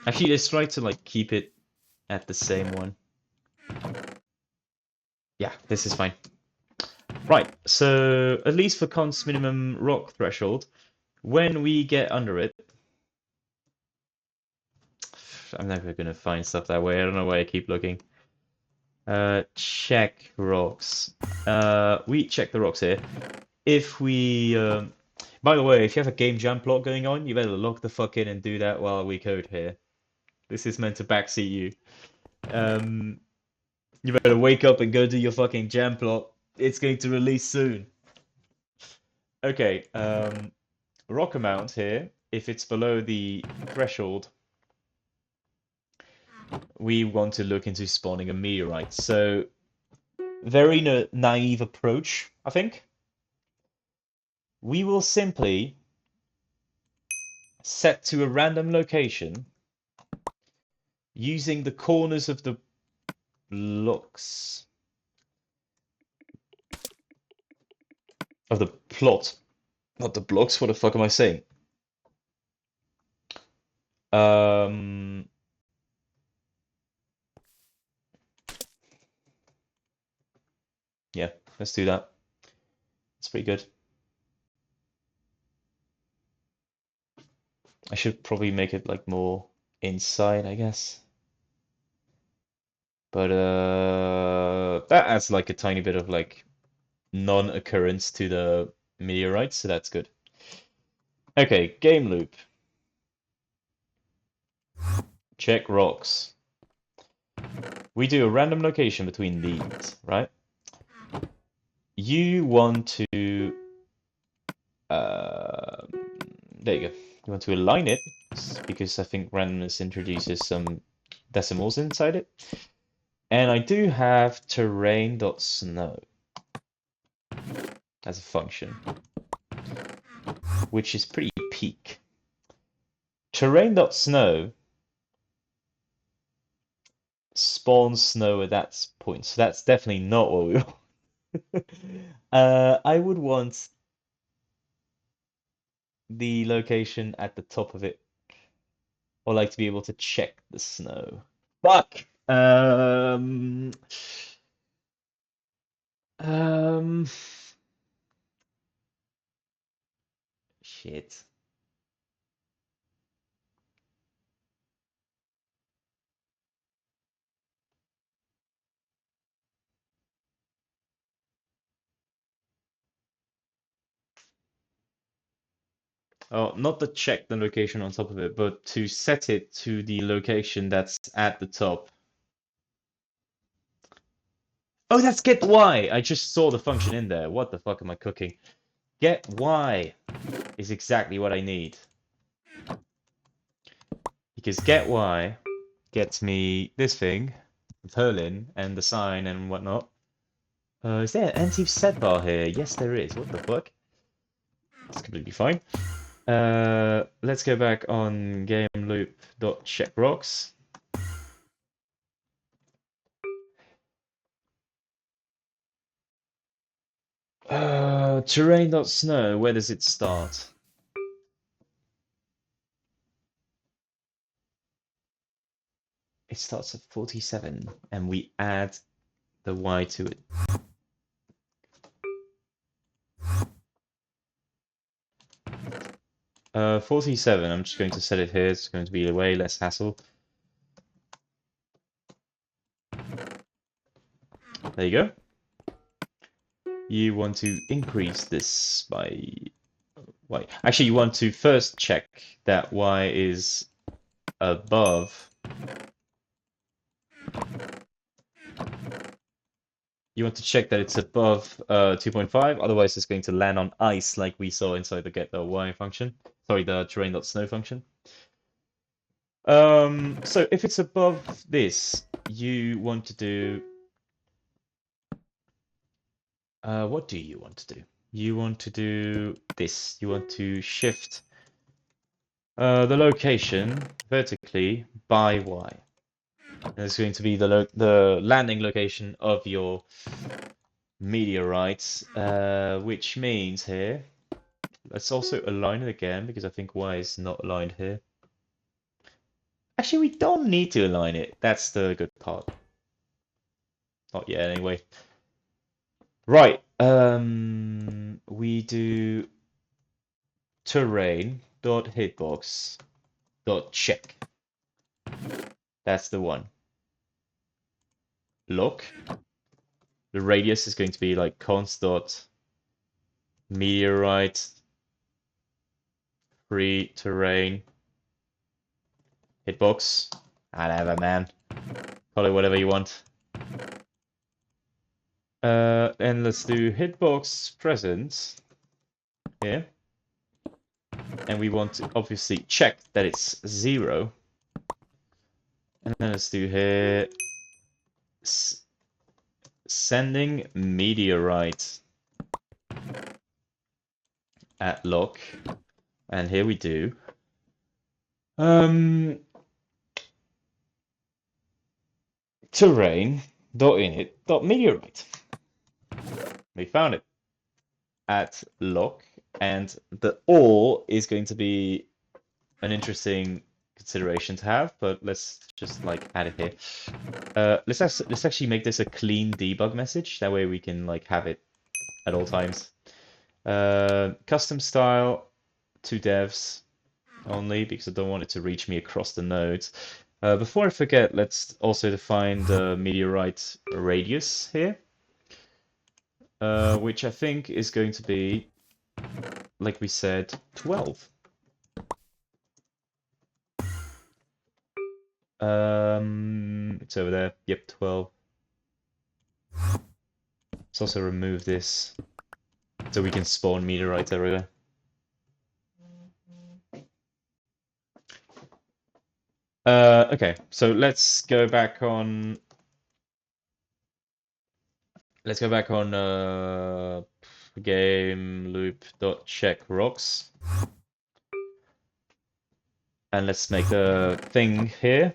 Actually, let's try to like keep it at the same one. Yeah, this is fine. Right, so at least for const minimum rock threshold, when we get under it, I'm never gonna find stuff that way. I don't know why I keep looking. Check rocks. We check the rocks here. If we, by the way, if you have a game jam plot going on, you better log the fuck in and do that while we code here. This is meant to backseat you. You better wake up and go do your fucking jam plot. It's going to release soon. Okay, rock amount here. If it's below the threshold, we want to look into spawning a meteorite. So, very naive approach, I think. We will simply set to a random location using the corners of the blocks of the plot. Not the blocks, what the fuck am I saying? Yeah, let's do that. It's pretty good. I should probably make it like more inside, I guess. But that adds like a tiny bit of like non-occurrence to the meteorites, so that's good. Okay, game loop. Check. check rocks. We do a random location between these, right? You want to there you go. You want to align it because I think randomness introduces some decimals inside it. And I do have terrain.snow as a function, which is pretty peak. Terrain.snow spawns snow at that point, so that's definitely not what we want. I would want the location at the top of it, or like to be able to check the snow. Fuck. Um, Shit. Oh, not to check the location on top of it, but to set it to the location that's at the top. Oh, that's get Y! I just saw the function in there. What the fuck am I cooking? Get Y is exactly what I need. Because get Y gets me this thing, Perlin, and the sign and whatnot. Is there an empty set bar here? Yes, there is. What the fuck? It's completely fine. Let's go back on game loop.check rocks. Terrain.snow, where does it start? It starts at 47, and we add the Y to it. Uh, 47, I'm just going to set it here. It's going to be way less hassle. There you go. You want to increase this by Y. Actually, you want to first check that Y is above. You want to check that it's above 2.5, otherwise it's going to land on ice like we saw inside the get.y function. Sorry, the terrain.snow function. So if it's above this, you want to do... what do you want to do? You want to do this. You want to shift the location vertically by y. And it's going to be the landing location of your meteorites, which means here, let's also align it again because I think y is not aligned here. Actually, we don't need to align it. That's the good part. Not yet, anyway. Right. We do terrain.hitbox.check. That's the one. Look. The radius is going to be like const.meteorite free terrain hitbox. Whatever, man. Call it whatever you want. And let's do hitbox present here. And we want to obviously check that it's 0. And then let's do here sending meteorite at lock. And here we do terrain.init.meteorite. We found it at lock, and the all is going to be an interesting consideration to have, but let's just like add it here. Let's actually make this a clean debug message. That way we can like have it at all times. Custom style to devs only because I don't want it to reach me across the nodes. Before I forget, let's also define the meteorite radius here, which I think is going to be, like we said, 12. It's over there. Yep, 12. Let's also remove this so we can spawn meteorites everywhere. Okay, so let's go back on. Let's go back on game loop dot check rocks, and let's make a thing here.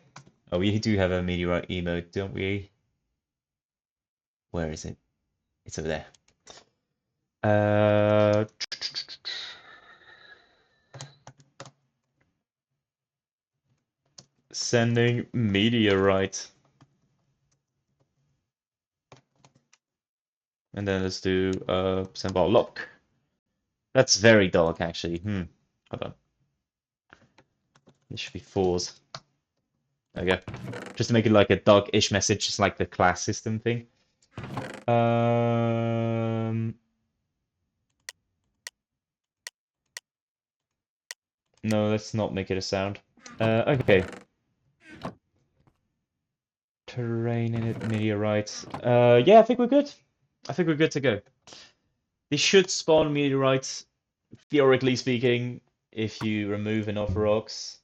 Oh, we do have a meteorite emote, don't we? Where is it? It's over there. Sending meteorite. And then let's do symbol lock. That's very dark actually. Hold on. It should be 4s. There we go. Just to make it like a dark-ish message, just like the class system thing. No, let's not make it a sound. Okay. Terrain in it, meteorites. Yeah, I think we're good. I think we're good to go. They should spawn meteorites, theoretically speaking, if you remove enough rocks.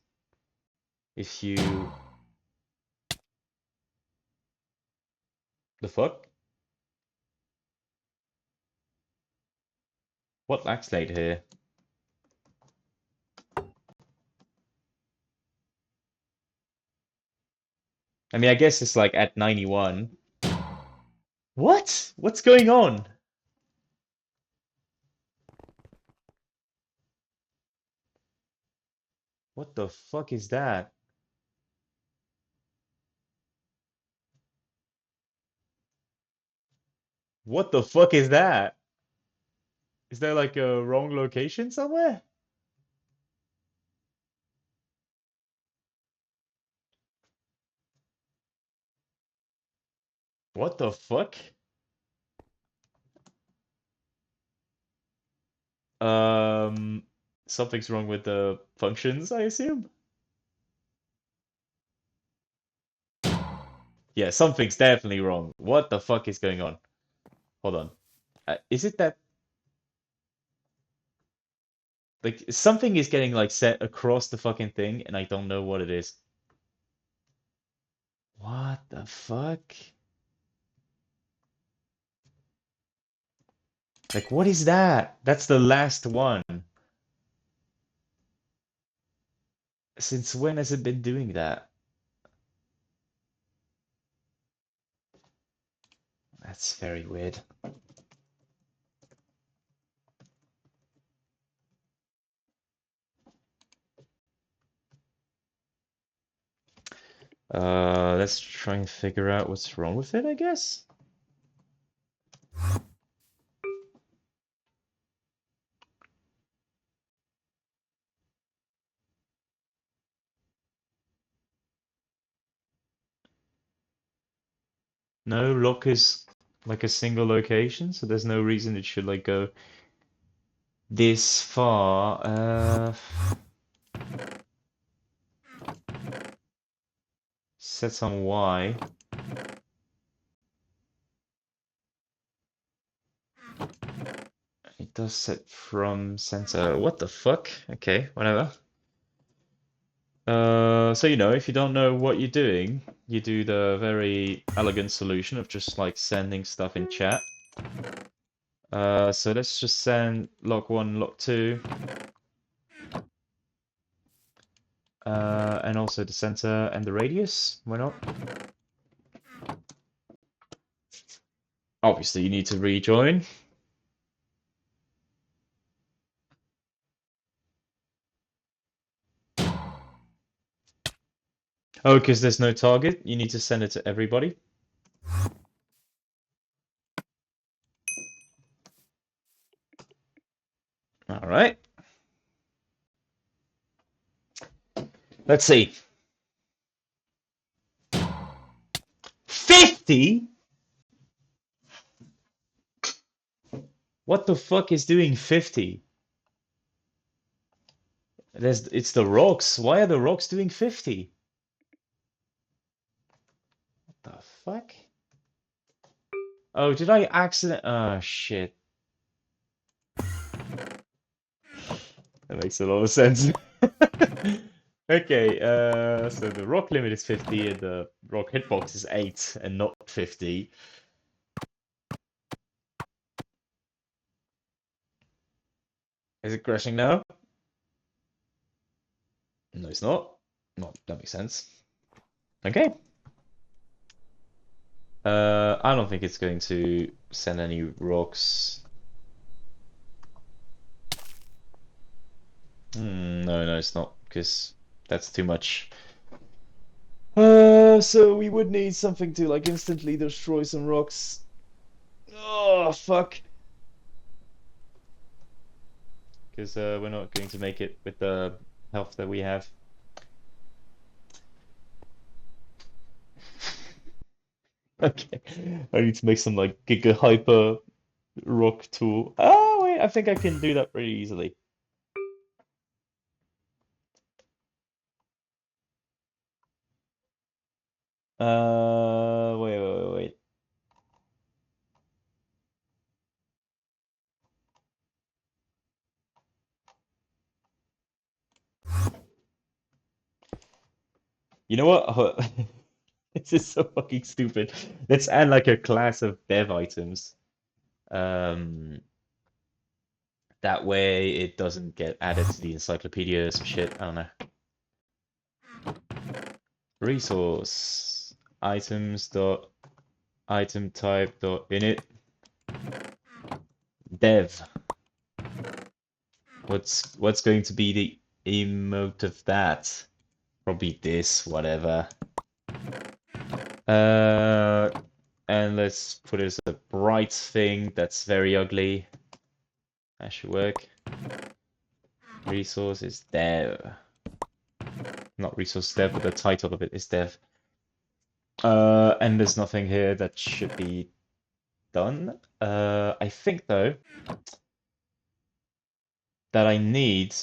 If you... The fuck? What lag state here? I mean, I guess it's like at 91. What? What's going on? What the fuck is that? What the fuck is that? Is there like a wrong location somewhere? What the fuck? Um, Something's wrong with the functions, I assume? Yeah, something's definitely wrong. What the fuck is going on? Hold on. Is it that like something is getting like set across the fucking thing and I don't know what it is. What the fuck? Like what is that? That's the last one. Since when has it been doing that? That's very weird. Let's try and figure out what's wrong with it, I guess. No, lock is like a single location, so there's no reason it should like go this far. Set on Y. It does set from center. What the fuck? Okay, whatever. So you know, if you don't know what you're doing, you do the very elegant solution of just like sending stuff in chat. So let's just send log 1, log 2. And also the center and the radius. Why not? Obviously, you need to rejoin. Oh, because there's no target. You need to send it to everybody. All right. Let's see. 50? What the fuck is doing 50? It's the rocks. Why are the rocks doing 50? The fuck? Oh, did I accident? Oh shit. That makes a lot of sense. Okay, so the rock limit is 50 and the rock hitbox is 8 and not 50. Is it crashing now? No, it's not. No, that makes sense. Okay. I don't think it's going to send any rocks. No, it's not, because that's too much. So we would need something to like instantly destroy some rocks. Oh, fuck. Because we're not going to make it with the health that we have. Okay. I need to make some like Giga Hyper rock tool. Oh, wait, I think I can do that pretty easily. Wait. You know what? This is so fucking stupid. Let's add like a class of dev items. Um, that way it doesn't get added to the encyclopedia or some shit. I don't know. Resource items dot item type dot init dev. What's going to be the emote of that? Probably this, whatever. And let's put it as a bright thing that's very ugly. That should work. Resources dev. Not resource dev, but the title of it is dev. And there's nothing here that should be done. I think though that I need,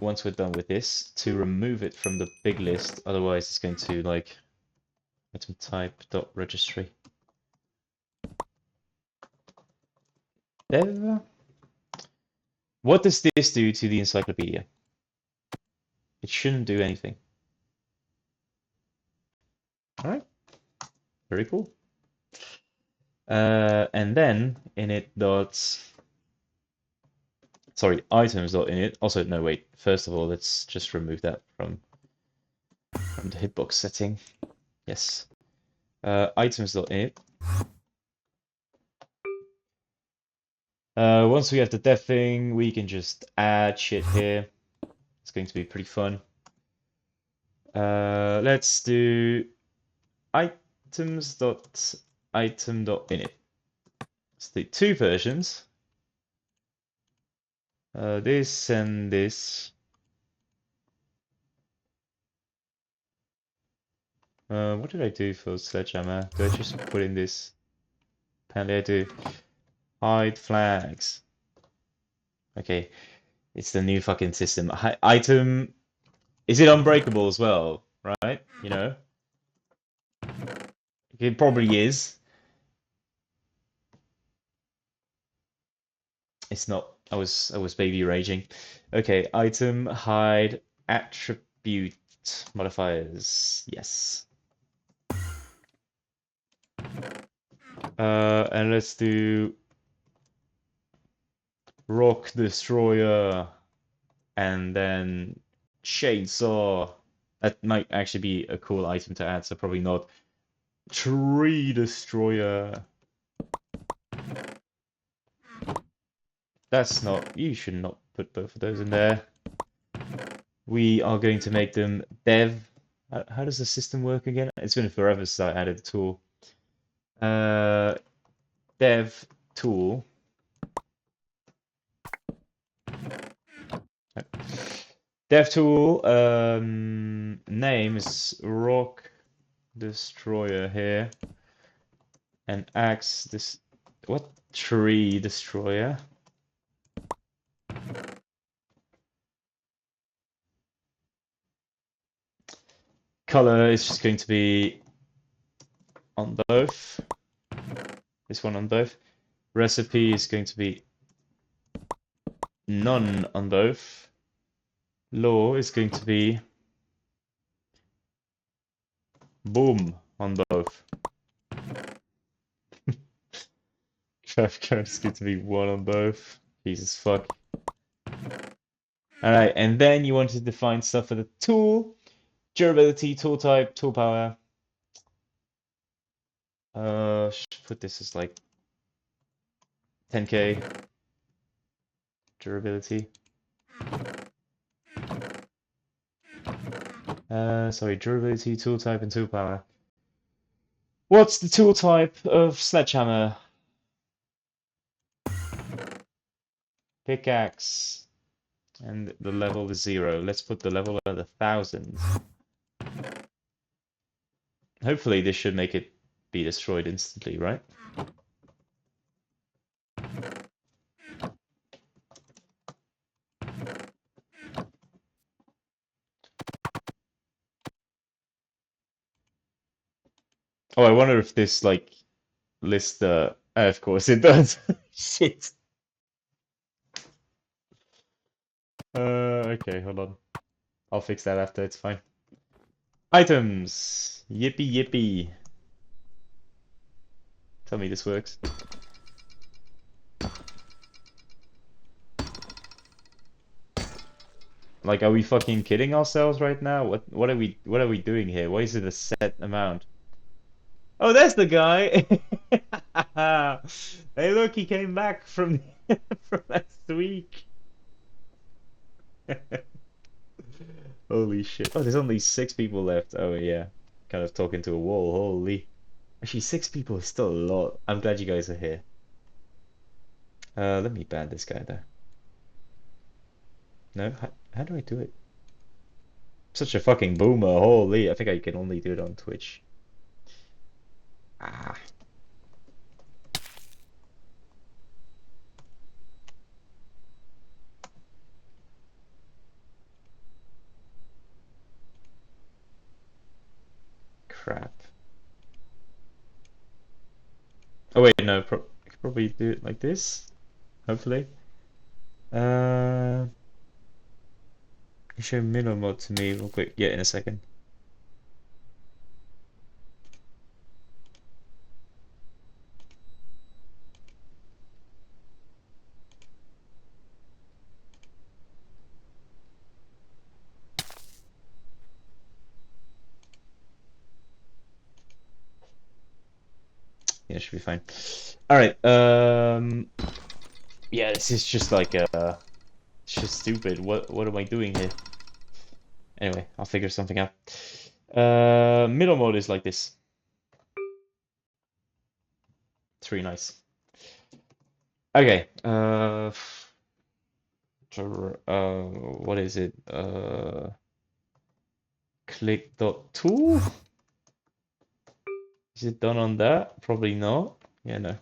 once we're done with this, to remove it from the big list. Otherwise, it's going to like item type dot registry. Dev. What does this do to the encyclopedia? It shouldn't do anything. All right, very cool. And then init dot, sorry, items dot init. Also, no, wait. First of all, let's just remove that from the hitbox setting. Yes. Items dot init. Once we have the dev thing, we can just add shit here. It's going to be pretty fun. Let's do items dot item dot init. Let's do two versions. This and this. What did I do for sledgehammer? Do I just put in this? Apparently I do. Hide flags. Okay, it's the new fucking system. Item, is it unbreakable as well? Right? You know, it probably is. It's not. I was baby raging. Okay, item hide attribute modifiers. Yes. And let's do rock destroyer and then chainsaw. That might actually be a cool item to add, so probably not. Tree destroyer. That's not, you should not put both of those in there. We are going to make them dev. How does the system work again? It's been forever since I added the tool. Dev tool. Dev tool name is rock destroyer here, and axe this. What tree destroyer? Color is just going to be on both. This one on both. Recipe is going to be none on both. Law is going to be boom on both. Traffic code is going to be one on both. Jesus fuck. Alright, and then you want to define stuff for the tool. Durability, tool type, tool power. Should put this as like 10k durability. Sorry, durability, tool type, and tool power. What's the tool type of sledgehammer? Pickaxe. And the level is 0. Let's put the level at 1,000. Hopefully this should make it be destroyed instantly, right? Oh, I wonder if this like lists the. Of course it does. Shit. Okay, hold on. I'll fix that after. It's fine. Items. Yippee yippee. Tell me this works. Like, are we fucking kidding ourselves right now? What are we doing here? Why is it a set amount? Oh, there's the guy. Hey, look, he came back from from last week. Holy shit. Oh, there's only 6 people left. Oh yeah. Kind of talking to a wall. Holy. Actually, 6 people is still a lot. I'm glad you guys are here. Let me ban this guy though. No, how do I do it? Such a fucking boomer. Holy. I think I can only do it on Twitch. Ah. Crap. Oh wait, no, I could probably do it like this. Hopefully. Show middle mode to me real quick. Yeah, in a second. Yeah, it should be fine. All right. Yeah, this is just like it's just stupid. What am I doing here? Anyway, I'll figure something out. Middle mode is like this. It's really nice. Okay. What is it? Click dot tool. Is it done on that? Probably not. Yeah, no.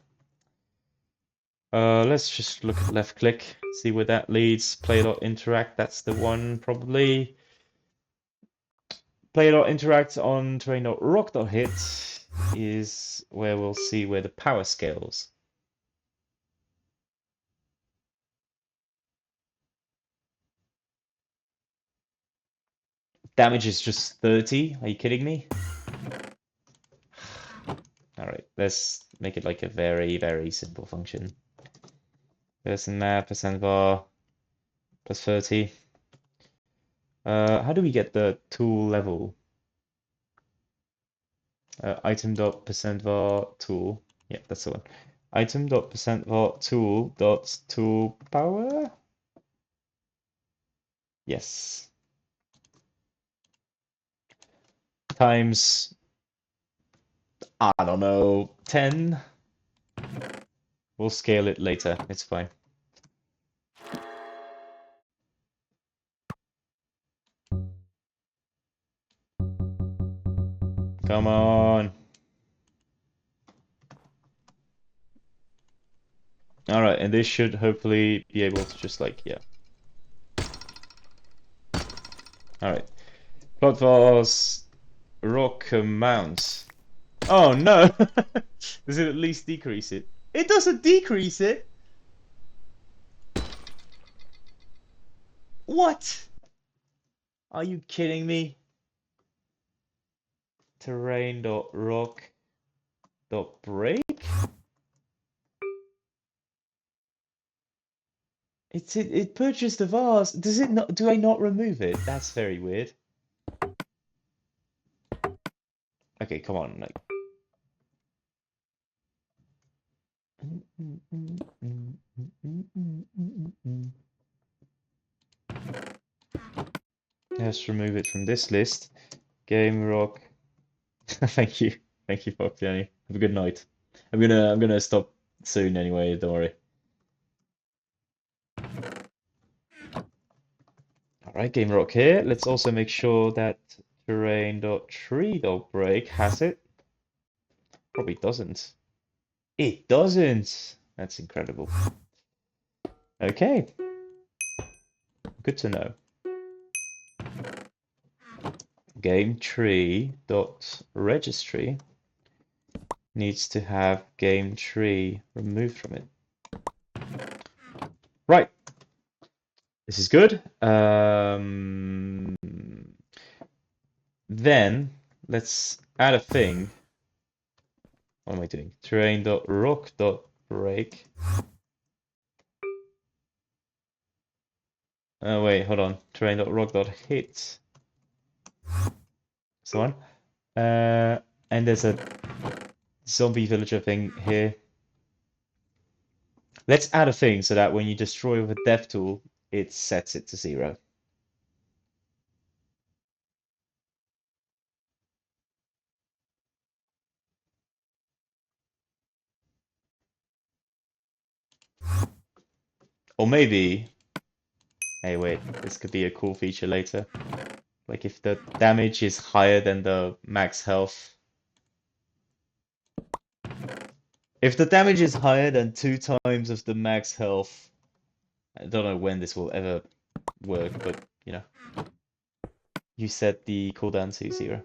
Let's just look at left click, see where that leads. Play dot interact. That's the one probably. Play dot interact on terrain dot rock dot hit is where we'll see where the power scales. Damage is just 30. Are you kidding me? All right, let's make it like a very, very simple function. Person map, percent var, plus 30. How do we get the tool level? Item dot percent var tool. Yeah, that's the one. Item dot percent var tool dot tool power. Yes. Times, I don't know, 10. We'll scale it later. It's fine. Come on. All right, and this should hopefully be able to just like, yeah. All right. Plot vars, rock mounts. Oh no! Does it at least decrease it? It doesn't decrease it! What? Are you kidding me? Terrain.rock.break? It purchased the vase. Does it not? Do I not remove it? That's very weird. Okay, come on, like. Let's remove it from this list. Game rock. Thank you, Foxiani. Have a good night. I'm gonna stop soon anyway. Don't worry. All right, game rock here. Let's also make sure that terrain.tree.break has it. Probably doesn't. It doesn't. That's incredible. Okay, good to know. Game tree dot registry needs to have game tree removed from it. Right. This is good. Then let's add a thing. What am I doing? Terrain.rock.break. Oh wait, hold on. Terrain.rock.hit. So on. And there's a zombie villager thing here. Let's add a thing so that when you destroy with a dev tool, it sets it to 0. Or maybe, hey wait, this could be a cool feature later. Like if the damage is higher than the max health. If the damage is higher than 2 times of the max health, I don't know when this will ever work, but you know, you set the cooldown to 0.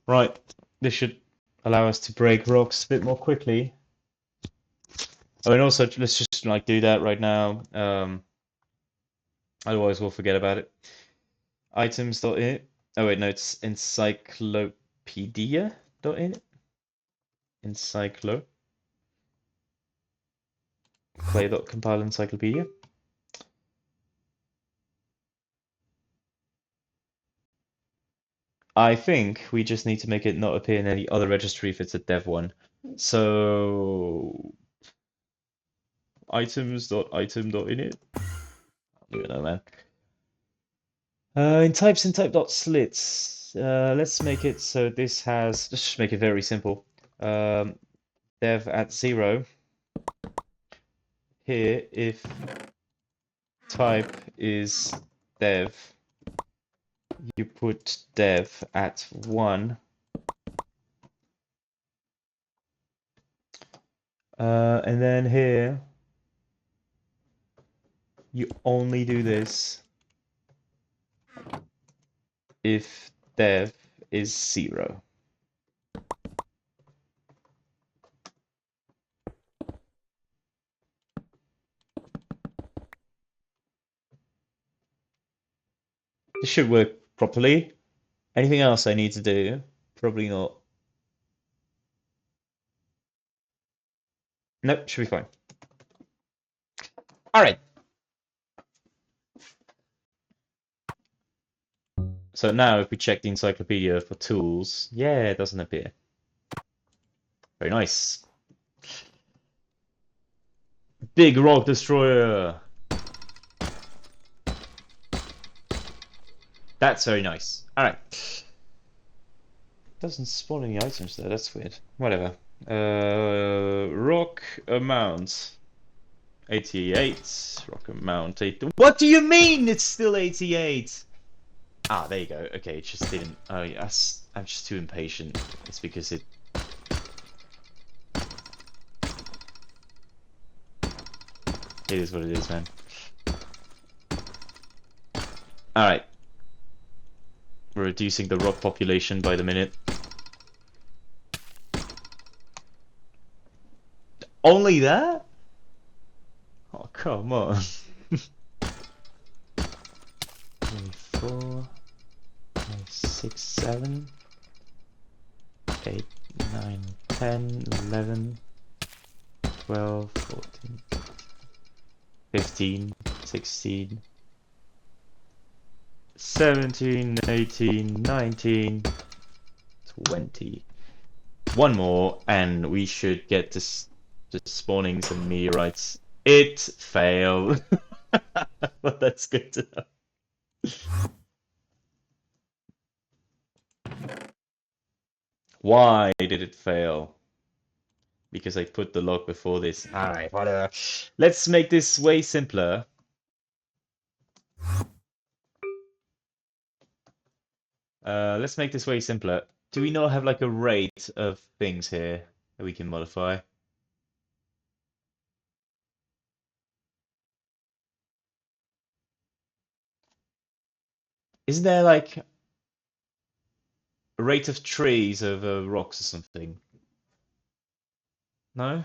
Right, this should allow us to break rocks a bit more quickly. Oh, and also let's just like do that right now. Otherwise we'll forget about it. Items.init. Oh wait, no, it's encyclopedia.init. Encyclo. Play.compile encyclopedia. I think we just need to make it not appear in any other registry if it's a dev one. So items.item.init. I don't even know, man. In types in type.slits. Let's make it so this has. Let's just make it very simple. Dev at 0. Here, if type is dev, you put dev at 1. And then here, you only do this if dev is 0. This should work properly. Anything else I need to do? Probably not. Nope, should be fine. All right. So now if we check the encyclopedia for tools, yeah, it doesn't appear. Very nice. Big rock destroyer. That's very nice. All right. Doesn't spawn any items there. That's weird. Whatever. Rock amount 88. Rock amount 8. What do you mean it's still 88? Ah, there you go. Okay, it just didn't. Oh, yes. I'm just too impatient. It's because it. It is what it is, man. Alright. We're reducing the rock population by the minute. Only that? Oh, come on. 4, 5, 6, 7, 8, 9, 10, 11, 12, 14, 15, 16, 17, 18, 19, 20. One more, and we should get to just spawning some meteorites. It failed. But that's good to know. Why did it fail? Because I put the log before this. Alright, whatever. Let's make this way simpler. Let's make this way simpler. Do we not have like a rate of things here that we can modify? Isn't there like a rate of trees over rocks or something? No?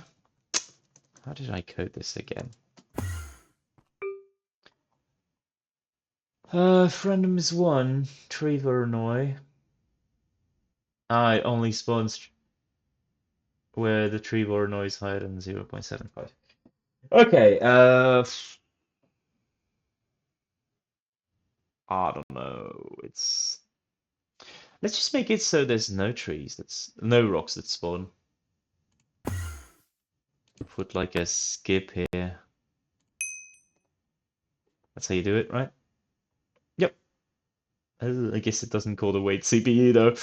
How did I code this again? If random is 1, tree Voronoi. It only spawns where the tree Voronoi is higher than 0.75. Okay, I don't know. Let's just make it so there's no trees, that's no rocks that spawn. Put like a skip here. That's how you do it, right? Yep. I guess it doesn't call the wait CPU though.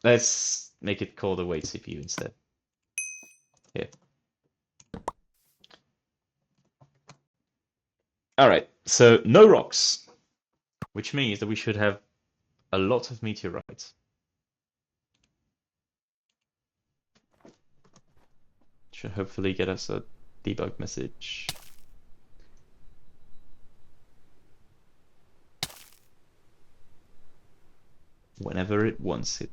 Let's make it call the wait CPU instead. Here. Alright, so no rocks, which means that we should have a lot of meteorites. Should hopefully get us a debug message. Whenever it wants to.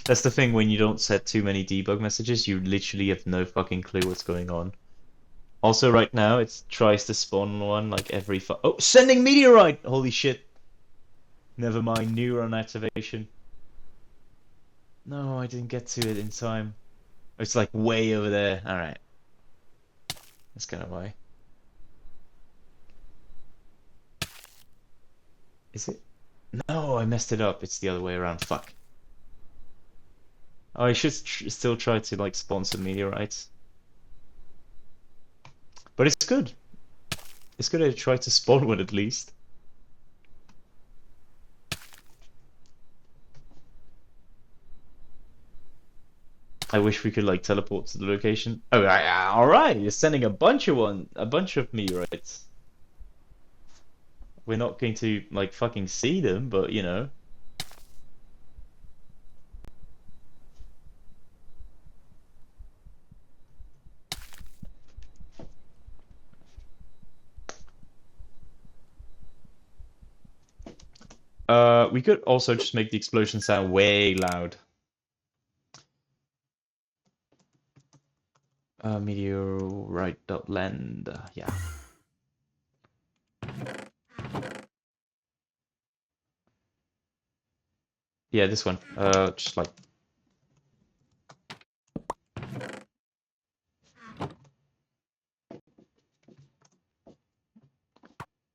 That's the thing when you don't set too many debug messages, you literally have no fucking clue what's going on. Also, right now, it tries to spawn one like every oh, sending meteorite! Holy shit. Never mind, neuron activation. No, I didn't get to it in time. It's like way over there. Alright. That's kind of why. Is it? No, I messed it up. It's the other way around. Fuck. Oh, I should still try to like spawn some meteorites. But it's good. It's good to try to spawn one at least. I wish we could like teleport to the location. Oh, all right. You're sending a bunch of meteorites. We're not going to like fucking see them, but you know. We could also just make the explosion sound way loud. Meteorite.land. Yeah. Yeah, this one. Just like.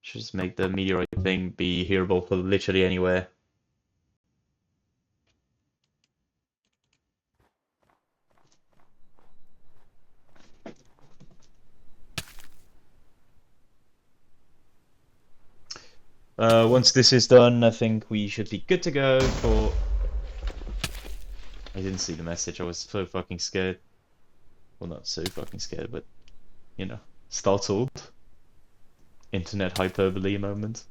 Just make the meteorite thing be hearable for literally anywhere. Once this is done, I think we should be good to go for... I didn't see the message, I was so fucking scared. Well, not so fucking scared, but, you know, startled. Internet hyperbole moment.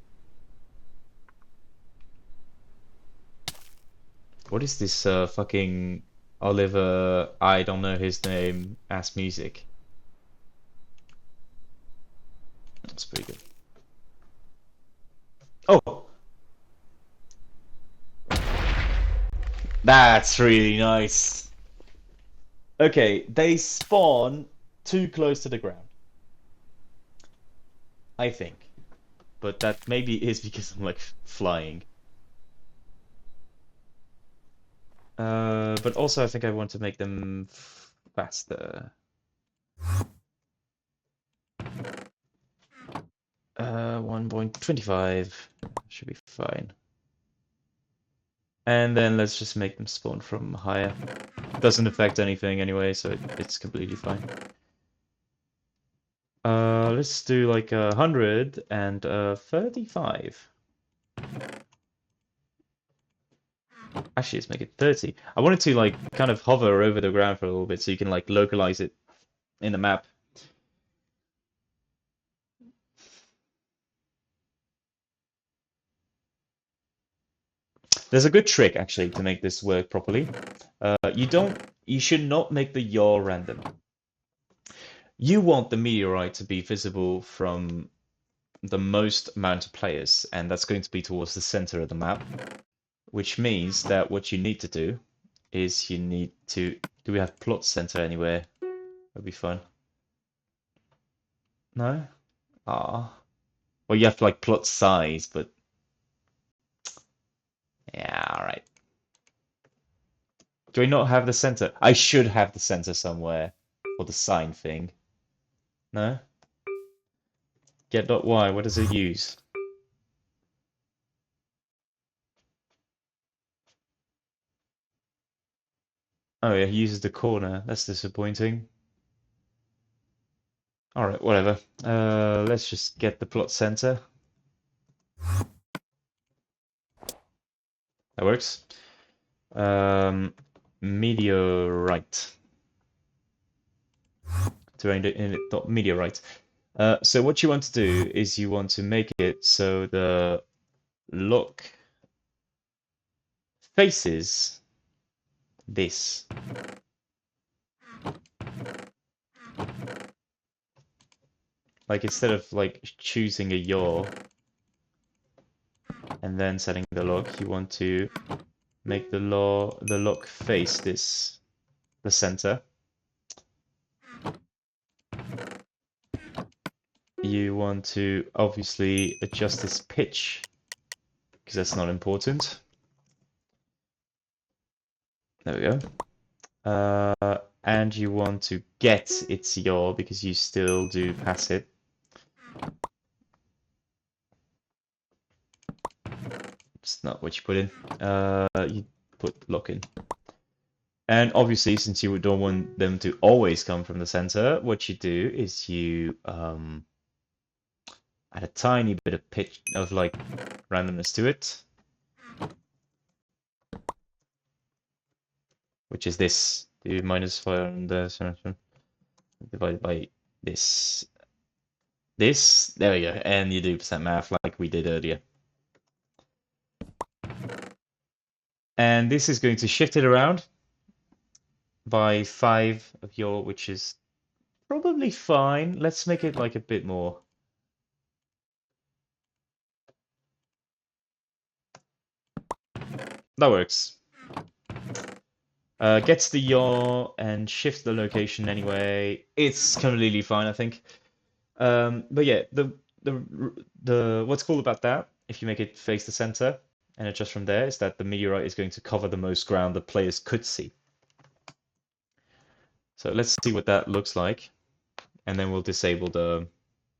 What is this fucking Oliver, I don't know his name, as music. That's pretty good. Oh, that's really nice. Okay, they spawn too close to the ground, I think. But that maybe is because I'm like flying. But also I think I want to make them faster. 1.25 should be fine. And then let's just make them spawn from higher. Doesn't affect anything anyway, so it's completely fine. Let's do like 100 and 35. Actually, let's make it 30. I wanted to like kind of hover over the ground for a little bit so you can like localize it in the map. There's a good trick actually to make this work properly. You should not make the yaw random. You want the meteorite to be visible from the most amount of players, and that's going to be towards the center of the map, which means that what you need to do is you need to... Do we have plot center anywhere? That'd be fun. No? Ah. Well, you have like plot size, but yeah, all right. Do I not have the center? I should have the center somewhere for the sign thing. No? Get.y, what does it use? Oh yeah, he uses the corner. That's disappointing. Alright, whatever. Let's just get the plot center. That works. Meteorite. Terrain dot meteorite. So what you want to do is you want to make it so the look faces this. Like instead of like choosing a yaw and then setting the lock, you want to make the lock face this, the center. You want to obviously adjust this pitch because that's not important. There we go. And you want to get its yaw because you still do pass it. It's not what you put in. You put lock in. And obviously, since you don't want them to always come from the center, what you do is you add a tiny bit of pitch of like randomness to it, which is this. Do -5 on the divided by this. This, there we go, and you do percent math like we did earlier. And this is going to shift it around by 5 of your, which is probably fine. Let's make it like a bit more. That works. Gets the yaw and shifts the location anyway. It's completely fine, I think. But yeah, the what's cool about that, if you make it face the center and adjust from there, is that the meteorite is going to cover the most ground the players could see. So let's see what that looks like, and then we'll disable the.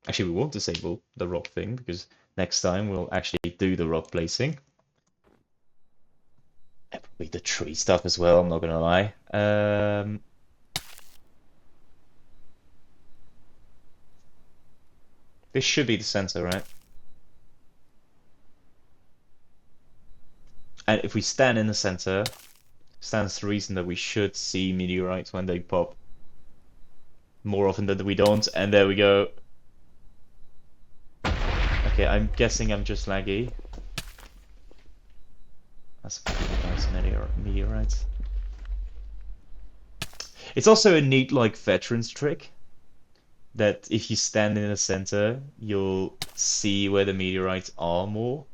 Actually, we won't disable the rock thing because next time we'll actually do the rock placing. And probably the tree stuff as well, I'm not gonna lie. This should be the center, right? And if we stand in the center, stands to reason that we should see meteorites when they pop more often than we don't. And there we go. Okay, I'm guessing I'm just laggy. That's a pretty nice meteorite. It's also a neat like veterans trick that if you stand in the center, you'll see where the meteorites are more.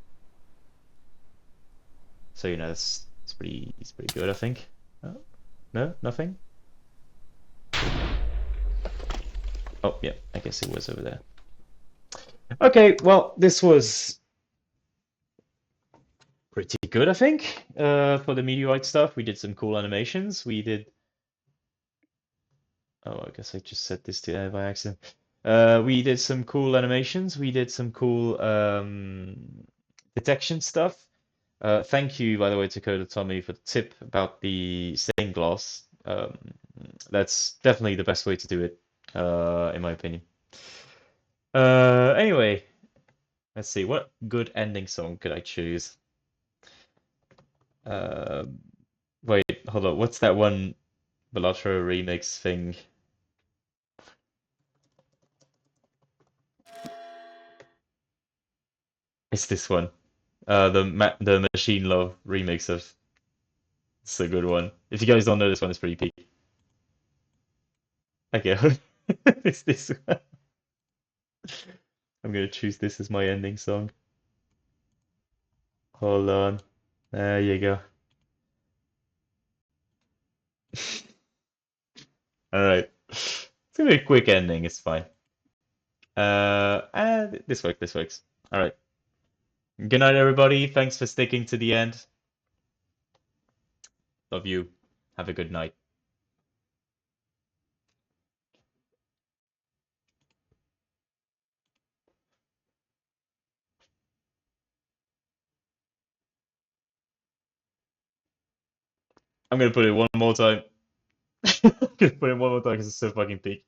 So you know it's pretty good, I think. Oh, no, nothing. Oh yeah, I guess it was over there. Okay, well this was pretty good, I think. For the meteorite stuff, we did some cool animations. We did. Oh, I guess I just said this to by accident. We did some cool animations. We did some cool detection stuff. Thank you, by the way, to Coda Tommy for the tip about the stained glass. That's definitely the best way to do it, in my opinion. Anyway, let's see. What good ending song could I choose? Uh, wait, hold on. What's that one Balatro remix thing? It's this one. The Machine Love remix of. It's a good one. If you guys don't know this one, it's pretty peak. Okay, it's this one. I'm gonna choose this as my ending song. Hold on. There you go. All right. It's gonna be a quick ending. It's fine. This works. This works. All right. Good night, everybody. Thanks for sticking to the end. Love you. Have a good night. I'm gonna put it one more time. I'm gonna put it one more time because it's so fucking peak.